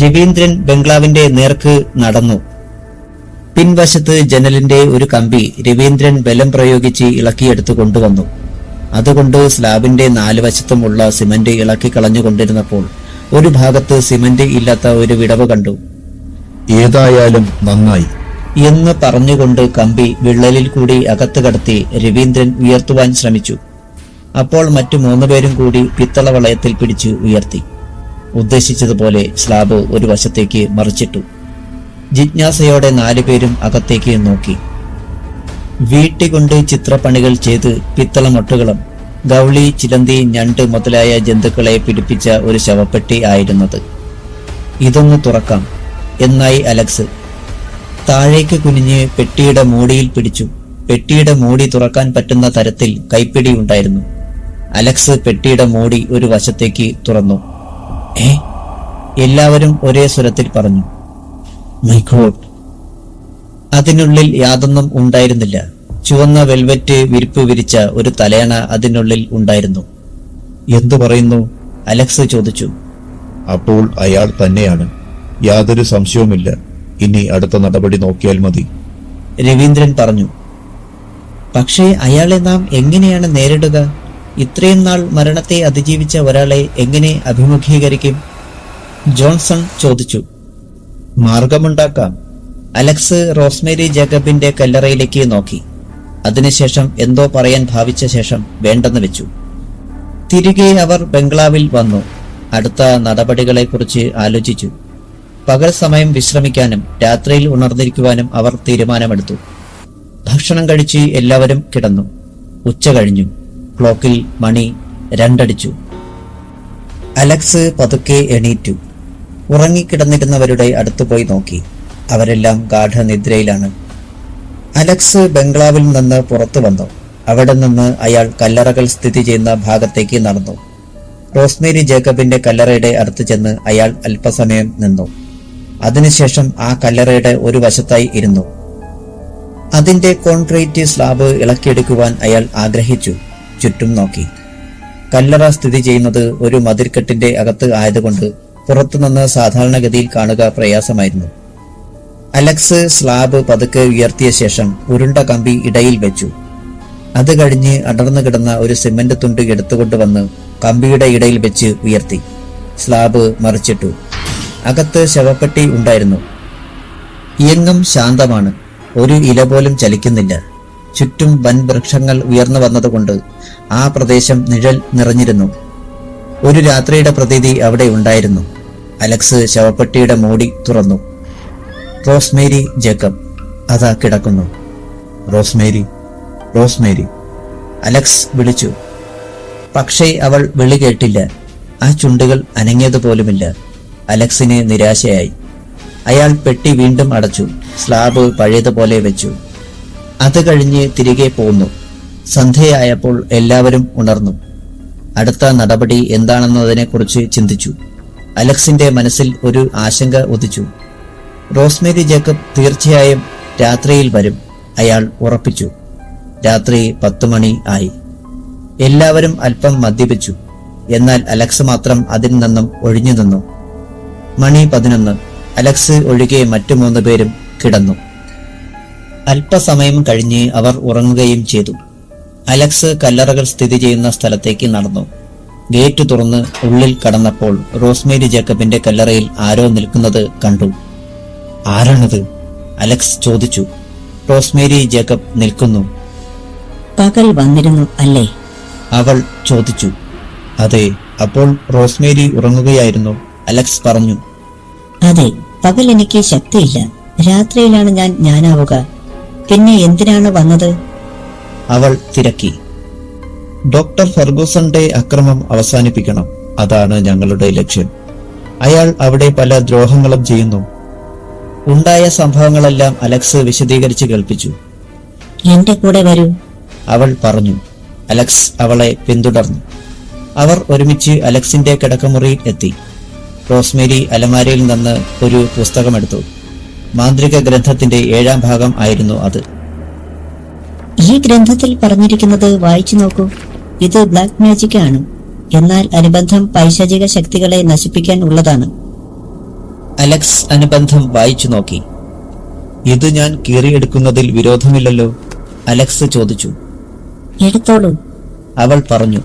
രവീന്ദ്രൻ ബംഗ്ലാവിന്റെ നേർക്ക് നടന്നു. പിൻവശത്ത് ജനലിന്റെ ഒരു കമ്പി രവീന്ദ്രൻ ബലം പ്രയോഗിച്ച് ഇളക്കിയെടുത്തു കൊണ്ടുവന്നു. അതുകൊണ്ട് സ്ലാബിന്റെ 4 വശത്തുമുള്ള സിമന്റ് ഇളക്കി കളഞ്ഞുകൊണ്ടിരുന്നപ്പോൾ ഒരു ഭാഗത്ത് സിമന്റ് ഇല്ലാത്ത ഒരു വിടവ് കണ്ടു. ഏതായാലും നന്നായി എന്ന് പറഞ്ഞുകൊണ്ട് കമ്പി വിള്ളലിൽ കൂടി അകത്ത് കടത്തി രവീന്ദ്രൻ ഉയർത്തുവാൻ ശ്രമിച്ചു. അപ്പോൾ മറ്റു 3 പേരും കൂടി പിത്തള വളയത്തിൽ പിടിച്ച് ഉയർത്തി. ഉദ്ദേശിച്ചതുപോലെ സ്ലാബ് ഒരു വശത്തേക്ക് മറിച്ചിട്ടു. ജിജ്ഞാസയോടെ 4 പേരും അകത്തേക്ക് നോക്കി. വീട്ടികൊണ്ട് ചിത്രപ്പണികൾ ചെയ്ത് പിത്തള മൊട്ടുകളും ഗൗളി, ചിലന്തി, ഞണ്ട് മുതലായ ജന്തുക്കളെ പിടിപ്പിച്ച ഒരു ശവപ്പെട്ടി ആയിരുന്നത്. ഇതൊന്ന് തുറക്കാം. എന്നായി അലക്സ്. താഴേക്ക് കുനിഞ്ഞ് പെട്ടിയുടെ മൂടിയിൽ പിടിച്ചു. പെട്ടിയുടെ മൂടി തുറക്കാൻ പറ്റുന്ന തരത്തിൽ കൈപ്പിടി ഉണ്ടായിരുന്നു. അലക്സ് പെട്ടിയുടെ മൂടി ഒരു വശത്തേക്ക് തുറന്നു. ഏ? എല്ലാവരും ഒരേ സ്വരത്തിൽ പറഞ്ഞു. My God. അതിനുള്ളിൽ യാതൊന്നും ഉണ്ടായിരുന്നില്ല. ചുവന്ന വെൽവെറ്റ് വിരിപ്പ് വിരിച്ച ഒരു തലയണ അതിനുള്ളിൽ ഉണ്ടായിരുന്നു. എന്തു പറയുന്നു? അലക്സ് ചോദിച്ചു. അപ്പോൾ അയാൾ തന്നെയാണ്, യാതൊരു സംശയവുമില്ല. ഇനി അടുത്ത നടപടി നോക്കിയാൽ മതി. രവീന്ദ്രൻ പറഞ്ഞു. പക്ഷേ അയാളെ നാം എങ്ങനെയാണ് നേരിടുക? ഇത്രയും നാൾ മരണത്തെ അതിജീവിച്ച ഒരാളെ എങ്ങനെ അഭിമുഖീകരിക്കും? ജോൺസൺ ചോദിച്ചു. മാർഗമുണ്ടാക്കാം. അലക്സ് റോസ്മേരി ജേക്കബിന്റെ കല്ലറയിലേക്ക് നോക്കി. അതിനുശേഷം എന്തോ പറയാൻ ഭാവിച്ച ശേഷം വേണ്ടെന്ന് വെച്ചു. തിരികെ അവർ ബംഗ്ലാവിൽ വന്നു. അടുത്ത നടപടികളെക്കുറിച്ച് ആലോചിച്ചു. പകൽ സമയം വിശ്രമിക്കാനും രാത്രിയിൽ ഉണർന്നിരിക്കുവാനും അവർ തീരുമാനമെടുത്തു. ഭക്ഷണം കഴിച്ച് എല്ലാവരും കിടന്നു. ഉച്ച കഴിഞ്ഞു. ക്ലോക്കിൽ മണി 2 അടിച്ചു. അലക്സ് പതുക്കെ എണീറ്റു. ഉറങ്ങിക്കിടന്നിരുന്നവരുടെ അടുത്തുപോയി നോക്കി. അവരെല്ലാം ഗാഠനിദ്രയിലാണ്. അലക്സ് ബംഗ്ലാവിൽ നിന്ന് പുറത്തു വന്നു. അവിടെ നിന്ന് അയാൾ കല്ലറകൾ സ്ഥിതി ചെയ്യുന്ന ഭാഗത്തേക്ക് നടന്നു. റോസ്മേരി ജേക്കബിന്റെ കല്ലറയുടെ അടുത്ത് ചെന്ന് അയാൾ അല്പസമയം നിന്നു. അതിനുശേഷം ആ കല്ലറയുടെ ഒരു വശത്തായി ഇരുന്നു. അതിന്റെ കോൺക്രീറ്റ് സ്ലാബ് ഇളക്കിയെടുക്കുവാൻ അയാൾ ആഗ്രഹിച്ചു. ചുറ്റും നോക്കി. കല്ലറ സ്ഥിതി ചെയ്യുന്നത് ഒരു മതിൽക്കെട്ടിന്റെ അകത്ത് ആയതുകൊണ്ട് പുറത്തുനിന്ന് സാധാരണഗതിയിൽ കാണുക പ്രയാസമായിരുന്നു. അലക്സ് സ്ലാബ് പതുക്കെ ഉയർത്തിയ ശേഷം ഉരുണ്ട കമ്പി ഇടയിൽ വെച്ചു. അത് കഴിഞ്ഞ് അടർന്നു കിടന്ന ഒരു സിമന്റ് തുണ്ട് എടുത്തുകൊണ്ടുവന്ന് കമ്പിയുടെ ഇടയിൽ വെച്ച് ഉയർത്തി. സ്ലാബ് മറിച്ചിട്ടു. അകത്ത് ശവപ്പെട്ടി ഉണ്ടായിരുന്നു. എങ്ങും ശാന്തമാണ്. ഒരു ഇല പോലും ചലിക്കുന്നില്ല. ചുറ്റും വൻ വൃക്ഷങ്ങൾ ഉയർന്നു വന്നതുകൊണ്ട് ആ പ്രദേശം നിഴൽ നിറഞ്ഞിരുന്നു. ഒരു രാത്രിയുടെ പ്രതീതി അവിടെ ഉണ്ടായിരുന്നു. അലക്സ് ശവപ്പെട്ടിയുടെ മൂടി തുറന്നു. റോസ്മേരി ജേക്കബ് അതാ കിടക്കുന്നു. റോസ്മേരി, റോസ്മേരി, അലക്സ് വിളിച്ചു. പക്ഷേ അവൾ വിളി കേട്ടില്ല. ആ ചുണ്ടുകൾ അനങ്ങിയതുപോലുമില്ല. അലക്സിന് നിരാശയായി. അയാൾ പെട്ടി വീണ്ടും അടച്ചു. സ്ലാബ് പഴയതുപോലെ വെച്ചു. അത് കഴിഞ്ഞ് തിരികെ പോന്നു. സന്ധ്യയായപ്പോൾ എല്ലാവരും ഉണർന്നു. അടുത്ത നടപടി എന്താണെന്നതിനെക്കുറിച്ച് ചിന്തിച്ചു. അലക്സിന്റെ മനസ്സിൽ ഒരു ആശങ്ക ഉദിച്ചു. റോസ്മേരി ജേക്കബ് തീർച്ചയായും രാത്രിയിൽ വരും. അയാൾ ഉറപ്പിച്ചു. രാത്രി 10 മണി ആയി. എല്ലാവരും അല്പം മദ്യപിച്ചു. എന്നാൽ അലക്സ് മാത്രം അതിൽ നിന്നും ഒഴിഞ്ഞു നിന്നു. മണി 11. അലക്സ് ഒഴികെ മറ്റു 3 പേരും കിടന്നു. അല്പസമയം കഴിഞ്ഞ് അവർ ഉറങ്ങുകയും ചെയ്തു. അലക്സ് കല്ലറകൾ സ്ഥിതി ചെയ്യുന്ന സ്ഥലത്തേക്ക് നടന്നു. ഗേറ്റ് തുറന്ന് ഉള്ളിൽ കടന്നപ്പോൾ റോസ്മേരി ജേക്കബിന്റെ കല്ലറയിൽ ആരോ നിൽക്കുന്നത് കണ്ടു. ആരാണത്? അലക്സ് ചോദിച്ചു. റോസ്മേരി ജേക്കബ് നിൽക്കുന്നു. പകൽ വന്നിരുന്നു അല്ലേ? അവൾ ചോദിച്ചു. അതെ. അപ്പോൾ റോസ്മേരി ഉറങ്ങുകയായിരുന്നു. അലക്സ് പറഞ്ഞു. അതെ, പകൽ എനിക്ക് ശക്തിയില്ല. രാത്രിയിലാണ് ഞാനാവുക. പിന്നെ എന്തിനാണ് വന്നത്? അവൾ തിരക്കി. ഡോക്ടർ ഫെർഗൂസന്റെ അക്രമം അവസാനിപ്പിക്കണം. അതാണ് ഞങ്ങളുടെ ലക്ഷ്യം. അയാൾ അവിടെ പല ദ്രോഹങ്ങളും ചെയ്യുന്നു. ഉണ്ടായ സംഭവങ്ങളെല്ലാം അലക്സ് വിശദീകരിച്ച് കേൾപ്പിച്ചു. എന്റെ കൂടെ വരൂ, അവൾ പറഞ്ഞു. അലക്സ് അവളെ പിന്തുടർന്നു. അവർ ഒരുമിച്ച് അലക്സിന്റെ കിടക്കമുറിയിൽ എത്തി. റോസ്മേരി അലമാരയിൽ നിന്ന് ഒരു പുസ്തകമെടുത്തു. മാന്ത്രിക ഗ്രന്ഥത്തിന്റെ 7ാം ഭാഗം ആയിരുന്നു അത്. ഈ ഗ്രന്ഥത്തിൽ പറഞ്ഞിരിക്കുന്നത് വായിച്ചു നോക്കൂ. ഇത് ബ്ലാക്ക് മാജിക് ആണ്. എന്നാൽ അനുബന്ധം പൈശാചിക ശക്തികളെ നശിപ്പിക്കാൻ ഉള്ളതാണ്. അലക്സ് അനുബന്ധം വായിച്ചു നോക്കി. ഇത് ഞാൻ കീറിയെടുക്കുന്നതിൽ വിരോധമില്ലല്ലോ? അലക്സ് ചോദിച്ചു. എടുത്തോളൂ, അവൾ പറഞ്ഞു.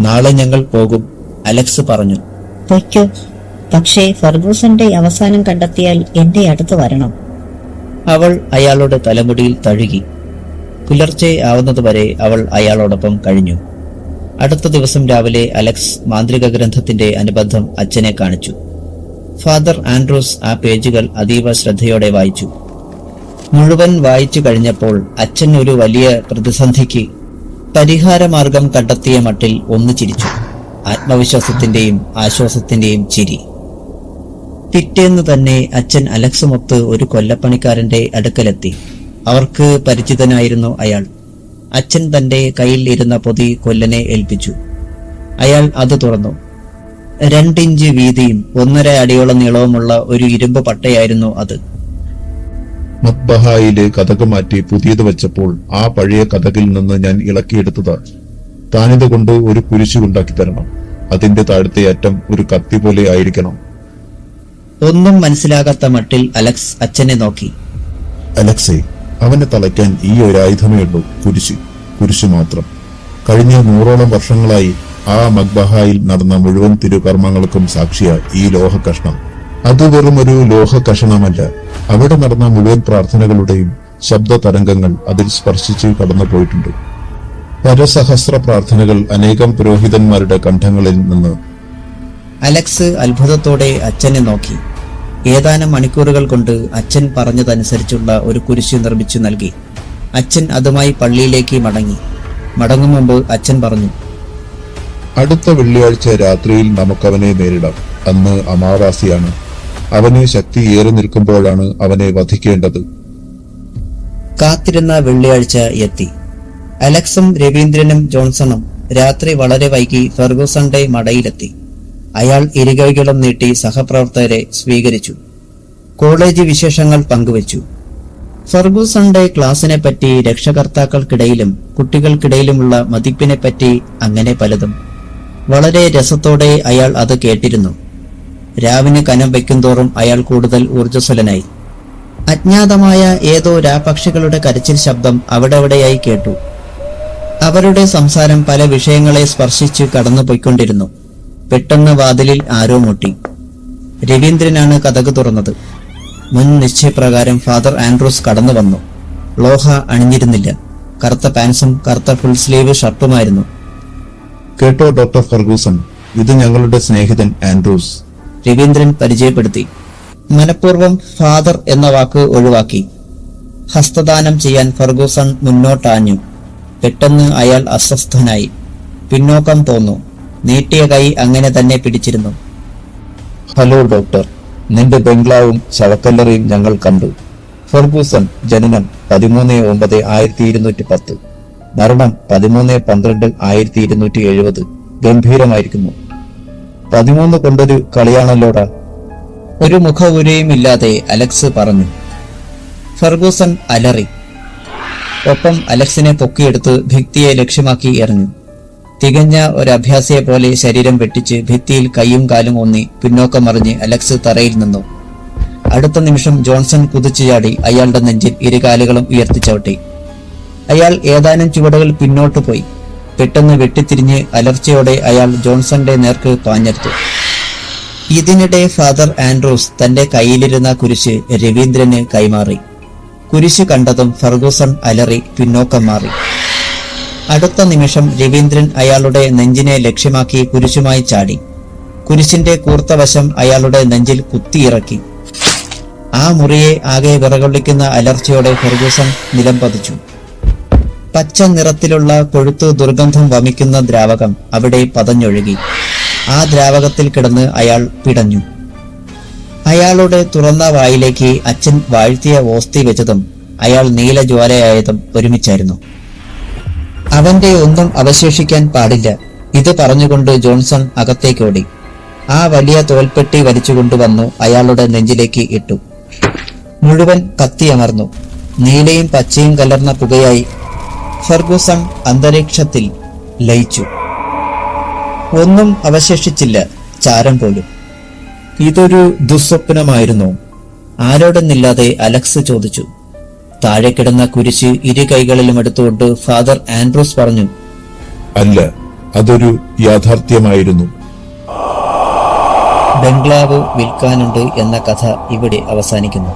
നാളെ ഞങ്ങൾ പോകും. അലക്സ് പറഞ്ഞു. പൊയ്ക്കോ. പക്ഷേ ഫെർഗൂസന്റെ അവസാനം കണ്ടെത്തിയാൽ എന്റെ അടുത്ത് വരണം. അവൾ അയാളുടെ തലമുടിയിൽ തഴുകി. പുലർച്ചെ ആവുന്നതുവരെ അവൾ അയാളോടൊപ്പം കഴിഞ്ഞു. അടുത്ത ദിവസം രാവിലെ അലക്സ് മാന്ത്രിക ഗ്രന്ഥത്തിന്റെ അനുബന്ധം അച്ഛനെ കാണിച്ചു. ഫാദർ ആൻഡ്രൂസ് ആ പേജുകൾ അതീവ ശ്രദ്ധയോടെ വായിച്ചു. മുഴുവൻ വായിച്ചു കഴിഞ്ഞപ്പോൾ അച്ഛൻ ഒരു വലിയ പ്രതിസന്ധിക്ക് പരിഹാരമാർഗം കണ്ടെത്തിയ മട്ടിൽ ഒന്ന് ചിരിച്ചു. ആത്മവിശ്വാസത്തിന്റെയും ആശ്വാസത്തിന്റെയും ചിരി. പിറ്റേന്ന് തന്നെ അച്ഛൻ അലക്സുമൊത്ത് ഒരു കൊല്ലപ്പണിക്കാരന്റെ അടുക്കലെത്തി. അവർക്ക് പരിചിതനായിരുന്നു അയാൾ. അച്ഛൻ തന്റെ കയ്യിൽ ഇരുന്ന പൊതി കൊല്ലനെ ഏൽപ്പിച്ചു. അയാൾ അത് തുറന്നു. 2 ഇഞ്ച് വീതിയും 1.5 അടിയോളം നീളവുമുള്ള ഒരു ഇരുമ്പ് പട്ടയായിരുന്നു അത്. മക്ബഹായിലെ കഥക് മാറ്റി പുതിയത് വെച്ചപ്പോൾ ആ പഴയ കഥകിൽ നിന്ന് ഞാൻ ഇളക്കിയെടുത്തതാ. താനിത് കൊണ്ട് ഒരു കുരിശുണ്ടാക്കി തരണം. അതിന്റെ താഴത്തെ അറ്റം ഒരു കത്തി പോലെ ആയിരിക്കണം. ഒന്നും മനസ്സിലാകാത്ത മട്ടിൽ അലക്സ് അച്ഛനെ നോക്കി. അലക്സേ, അവനെ തളയ്ക്കാൻ ഈ ഒരു ആയുധമേ ഉള്ളൂ, കുരിശ് മാത്രം. കഴിഞ്ഞ 100ഓളം വർഷങ്ങളായി ആ മക്ബഹായിൽ നടന്ന മുഴുവൻ തിരുകർമ്മങ്ങൾക്കും സാക്ഷിയ ഈ ലോഹ കഷ്ണം. അത് വെറും ഒരു ലോഹ കഷണമല്ല. അവിടെ നടന്ന മുഴുവൻ പ്രാർത്ഥനകളുടെയും ശബ്ദ തരംഗങ്ങൾ അതിൽ സ്പർശിച്ച് കടന്നു പോയിട്ടുണ്ട്. പരസഹസ്ര പ്രാർത്ഥനകൾ അനേകം പുരോഹിതന്മാരുടെ കണ്ഠങ്ങളിൽ നിന്ന്. അലക്സ് അത്ഭുതത്തോടെ അച്ഛനെ നോക്കി. ഏതാനും മണിക്കൂറുകൾ കൊണ്ട് അച്ഛൻ പറഞ്ഞതനുസരിച്ചുള്ള ഒരു കുരിശ് നിർമ്മിച്ചു നൽകി. അച്ഛൻ അതുമായി പള്ളിയിലേക്ക് മടങ്ങും മുമ്പ് അച്ഛൻ പറഞ്ഞു, അടുത്ത വെള്ളിയാഴ്ച രാത്രിയിൽ നമുക്കവനെ നേരിടാം. അന്ന് അമാവാസിയാണ്. അവന് ശക്തി ഏറി നിൽക്കുമ്പോഴാണ് അവനെ വധിക്കേണ്ടത്. കാത്തിരുന്ന വെള്ളിയാഴ്ച എത്തി. അലക്സും രവീന്ദ്രനും ജോൺസണും രാത്രി വളരെ വൈകി ഫെർഗൂസന്റെ മടയിലെത്തി. അയാൾ ഇരുകൈകളും നീട്ടി സഹപ്രവർത്തകരെ സ്വീകരിച്ചു. കോളേജ് വിശേഷങ്ങൾ പങ്കുവച്ചു. ഫെർഗൂസന്റെ ക്ലാസിനെപ്പറ്റി, രക്ഷകർത്താക്കൾക്കിടയിലും കുട്ടികൾക്കിടയിലുമുള്ള മതിപ്പിനെപ്പറ്റി, അങ്ങനെ പലതും. വളരെ രസത്തോടെ അയാൾ അത് കേട്ടിരുന്നു. രാവിന് കനം വയ്ക്കുന്തോറും അയാൾ കൂടുതൽ ഊർജ്ജസ്വലനായി. അജ്ഞാതമായ ഏതോ രാപക്ഷികളുടെ കരച്ചിൽ ശബ്ദം അവിടെവിടെയായി കേട്ടു. അവരുടെ സംസാരം പല വിഷയങ്ങളെ സ്പർശിച്ച് കടന്നുപോയിക്കൊണ്ടിരുന്നു. പെട്ടെന്ന് വാതിലിൽ ആരോ മുട്ടി. രവീന്ദ്രനാണ് കതക് തുറന്നത്. മുൻ നിശ്ചയപ്രകാരം ഫാദർ ആൻഡ്രൂസ് കടന്നു വന്നു. ലോഹ അണിഞ്ഞിരുന്നില്ല. കറുത്ത പാൻസും കറുത്ത ഫുൾ സ്ലീവ് ഷർട്ടുമായിരുന്നു. കേട്ടോ ഡോക്ടർ ഫെർഗൂസൺ, ഇത് ഞങ്ങളുടെ സ്നേഹിതൻ ആൻഡ്രൂസ്. രവീന്ദ്രൻ പരിചയപ്പെടുത്തി. മനഃപൂർവ്വം ഫാദർ എന്ന വാക്ക് ഒഴിവാക്കി. ഹസ്തദാനം ചെയ്യാൻ ഫെർഗൂസൺ മുന്നോട്ടാഞ്ഞു. പെട്ടെന്ന് അയാൾ അസ്വസ്ഥനായി. പിന്നോക്കം പോന്നു. നീട്ടിയ കൈ അങ്ങനെ തന്നെ പിടിച്ചിരുന്നു. ഹലോ ഡോക്ടർ, നിന്റെ ബംഗ്ലാവും ശവക്കല്ലറയും ഞങ്ങൾ കണ്ടു. ഫെർഗൂസൺ, ജനനം 13/9/1210, മരണം 13/12/1270. ഗംഭീരമായിരിക്കുന്നു. 13 കൊണ്ടൊരു കളിയാണല്ലോടാ. ഒരു മുഖവുരയും ഇല്ലാതെ അലക്സ് പറഞ്ഞു. ഫെർഗൂസൺ അലറി. ഒപ്പം അലക്സിനെ പൊക്കിയെടുത്ത് ഭിത്തിയെ ലക്ഷ്യമാക്കി എറിഞ്ഞു. തികഞ്ഞ ഒരഭ്യാസിയെ പോലെ ശരീരം വെട്ടിച്ച് ഭിത്തിയിൽ കൈയും കാലും ഊന്നി പിന്നോക്കം മറിഞ്ഞ് അലക്സ് തറയിൽ നിന്നു. അടുത്ത നിമിഷം ജോൺസൺ കുതിച്ചു ചാടി അയാളുടെ നെഞ്ചിൽ ഇരുകാലുകളും ഉയർത്തിച്ചവിട്ടി. അയാൾ ഏതാനും ചുവടുകൾ പിന്നോട്ടു പോയി. പെട്ടെന്ന് വെട്ടിത്തിരിഞ്ഞ് അലർച്ചയോടെ അയാൾ ജോൺസന്റെ നേർക്ക് പാഞ്ഞെടുത്തു. ഇതിനിടെ ഫാദർ ആൻഡ്രൂസ് തന്റെ കയ്യിലിരുന്ന കുരിശ് രവീന്ദ്രന് കൈമാറി. കുരിശ് കണ്ടതും ഫെർഗൂസൺ അലറി പിന്നോക്കം മാറി. അടുത്ത നിമിഷം രവീന്ദ്രൻ അയാളുടെ നെഞ്ചിനെ ലക്ഷ്യമാക്കി കുരിശുമായി ചാടി. കുരിശിന്റെ കൂർത്ത വശം അയാളുടെ നെഞ്ചിൽ കുത്തിയിറക്കി. ആ മുറിയെ ആകെ വിറകൊള്ളിക്കുന്ന അലർച്ചയോടെ ഫെർഗൂസൺ നിലം പതിച്ചു. പച്ച നിറത്തിലുള്ള കൊഴുത്തു ദുർഗന്ധം വമിക്കുന്ന ദ്രാവകം അവിടെ പതഞ്ഞൊഴുകി. ആ ദ്രാവകത്തിൽ കിടന്ന് അയാൾ പിടഞ്ഞു. അയാളുടെ തുറന്ന വായിലേക്ക് അച്ഛൻ വാഴ്ത്തിയ ഓസ്തി വെച്ചതും അയാൾ നീലജ്വാലയായതും ഒരുമിച്ചായിരുന്നു. അവന്റെ ഒന്നും അവശേഷിക്കാൻ പാടില്ല. ഇത് പറഞ്ഞുകൊണ്ട് ജോൺസൺ അകത്തേക്കോടി. ആ വലിയ തോൽപ്പെട്ടി വലിച്ചുകൊണ്ടുവന്നു അയാളുടെ നെഞ്ചിലേക്ക് ഇട്ടു. മുഴുവൻ കത്തിയമർന്നു. നീലയും പച്ചയും കലർന്ന പുകയായി ഫെർഗൂസൺ അന്തരീക്ഷത്തിൽ ലയിച്ചു. ഒന്നും അവശേഷിച്ചില്ല, ചാരം പോലും. ഇതൊരു ദുസ്വപ്നമായിരുന്നു. ആരോടെന്നില്ലാതെ അലക്സ് ചോദിച്ചു. താഴെ കിടന്ന കുരിശ് ഇരു കൈകളിലും എടുത്തുകൊണ്ട് ഫാദർ ആൻഡ്രൂസ് പറഞ്ഞു, അല്ല, അതൊരു യാഥാർത്ഥ്യമായിരുന്നു. ബംഗ്ലാവ് വിൽക്കാനുണ്ട് എന്ന കഥ ഇവിടെ അവസാനിക്കുന്നു.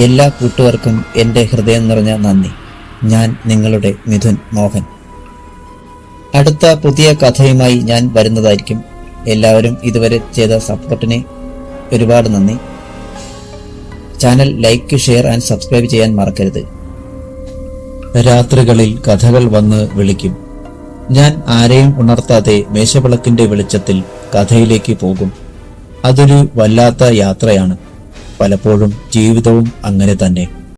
എല്ലാ കൂട്ടുകാർക്കും എന്റെ ഹൃദയം നിറഞ്ഞ നന്ദി. ഞാൻ നിങ്ങളുടെ മിഥുൻ മോഹൻ. അടുത്ത പുതിയ കഥയുമായി ഞാൻ വരുന്നതായിരിക്കും. എല്ലാവരും ഇതുവരെ ചെയ്ത സപ്പോർട്ടിന് ഒരുപാട് നന്ദി. Channel like, share and subscribe ചെയ്യാൻ മറക്കരുത്. രാത്രികളിൽ കഥകൾ വന്ന് വിളിക്കും. ഞാൻ ആരെയും ഉണർത്താതെ മേശവിളക്കിന്റെ വെളിച്ചത്തിൽ കഥയിലേക്ക് പോകും. അതൊരു വല്ലാത്ത യാത്രയാണ്. പലപ്പോഴും ജീവിതവും അങ്ങനെ തന്നെ.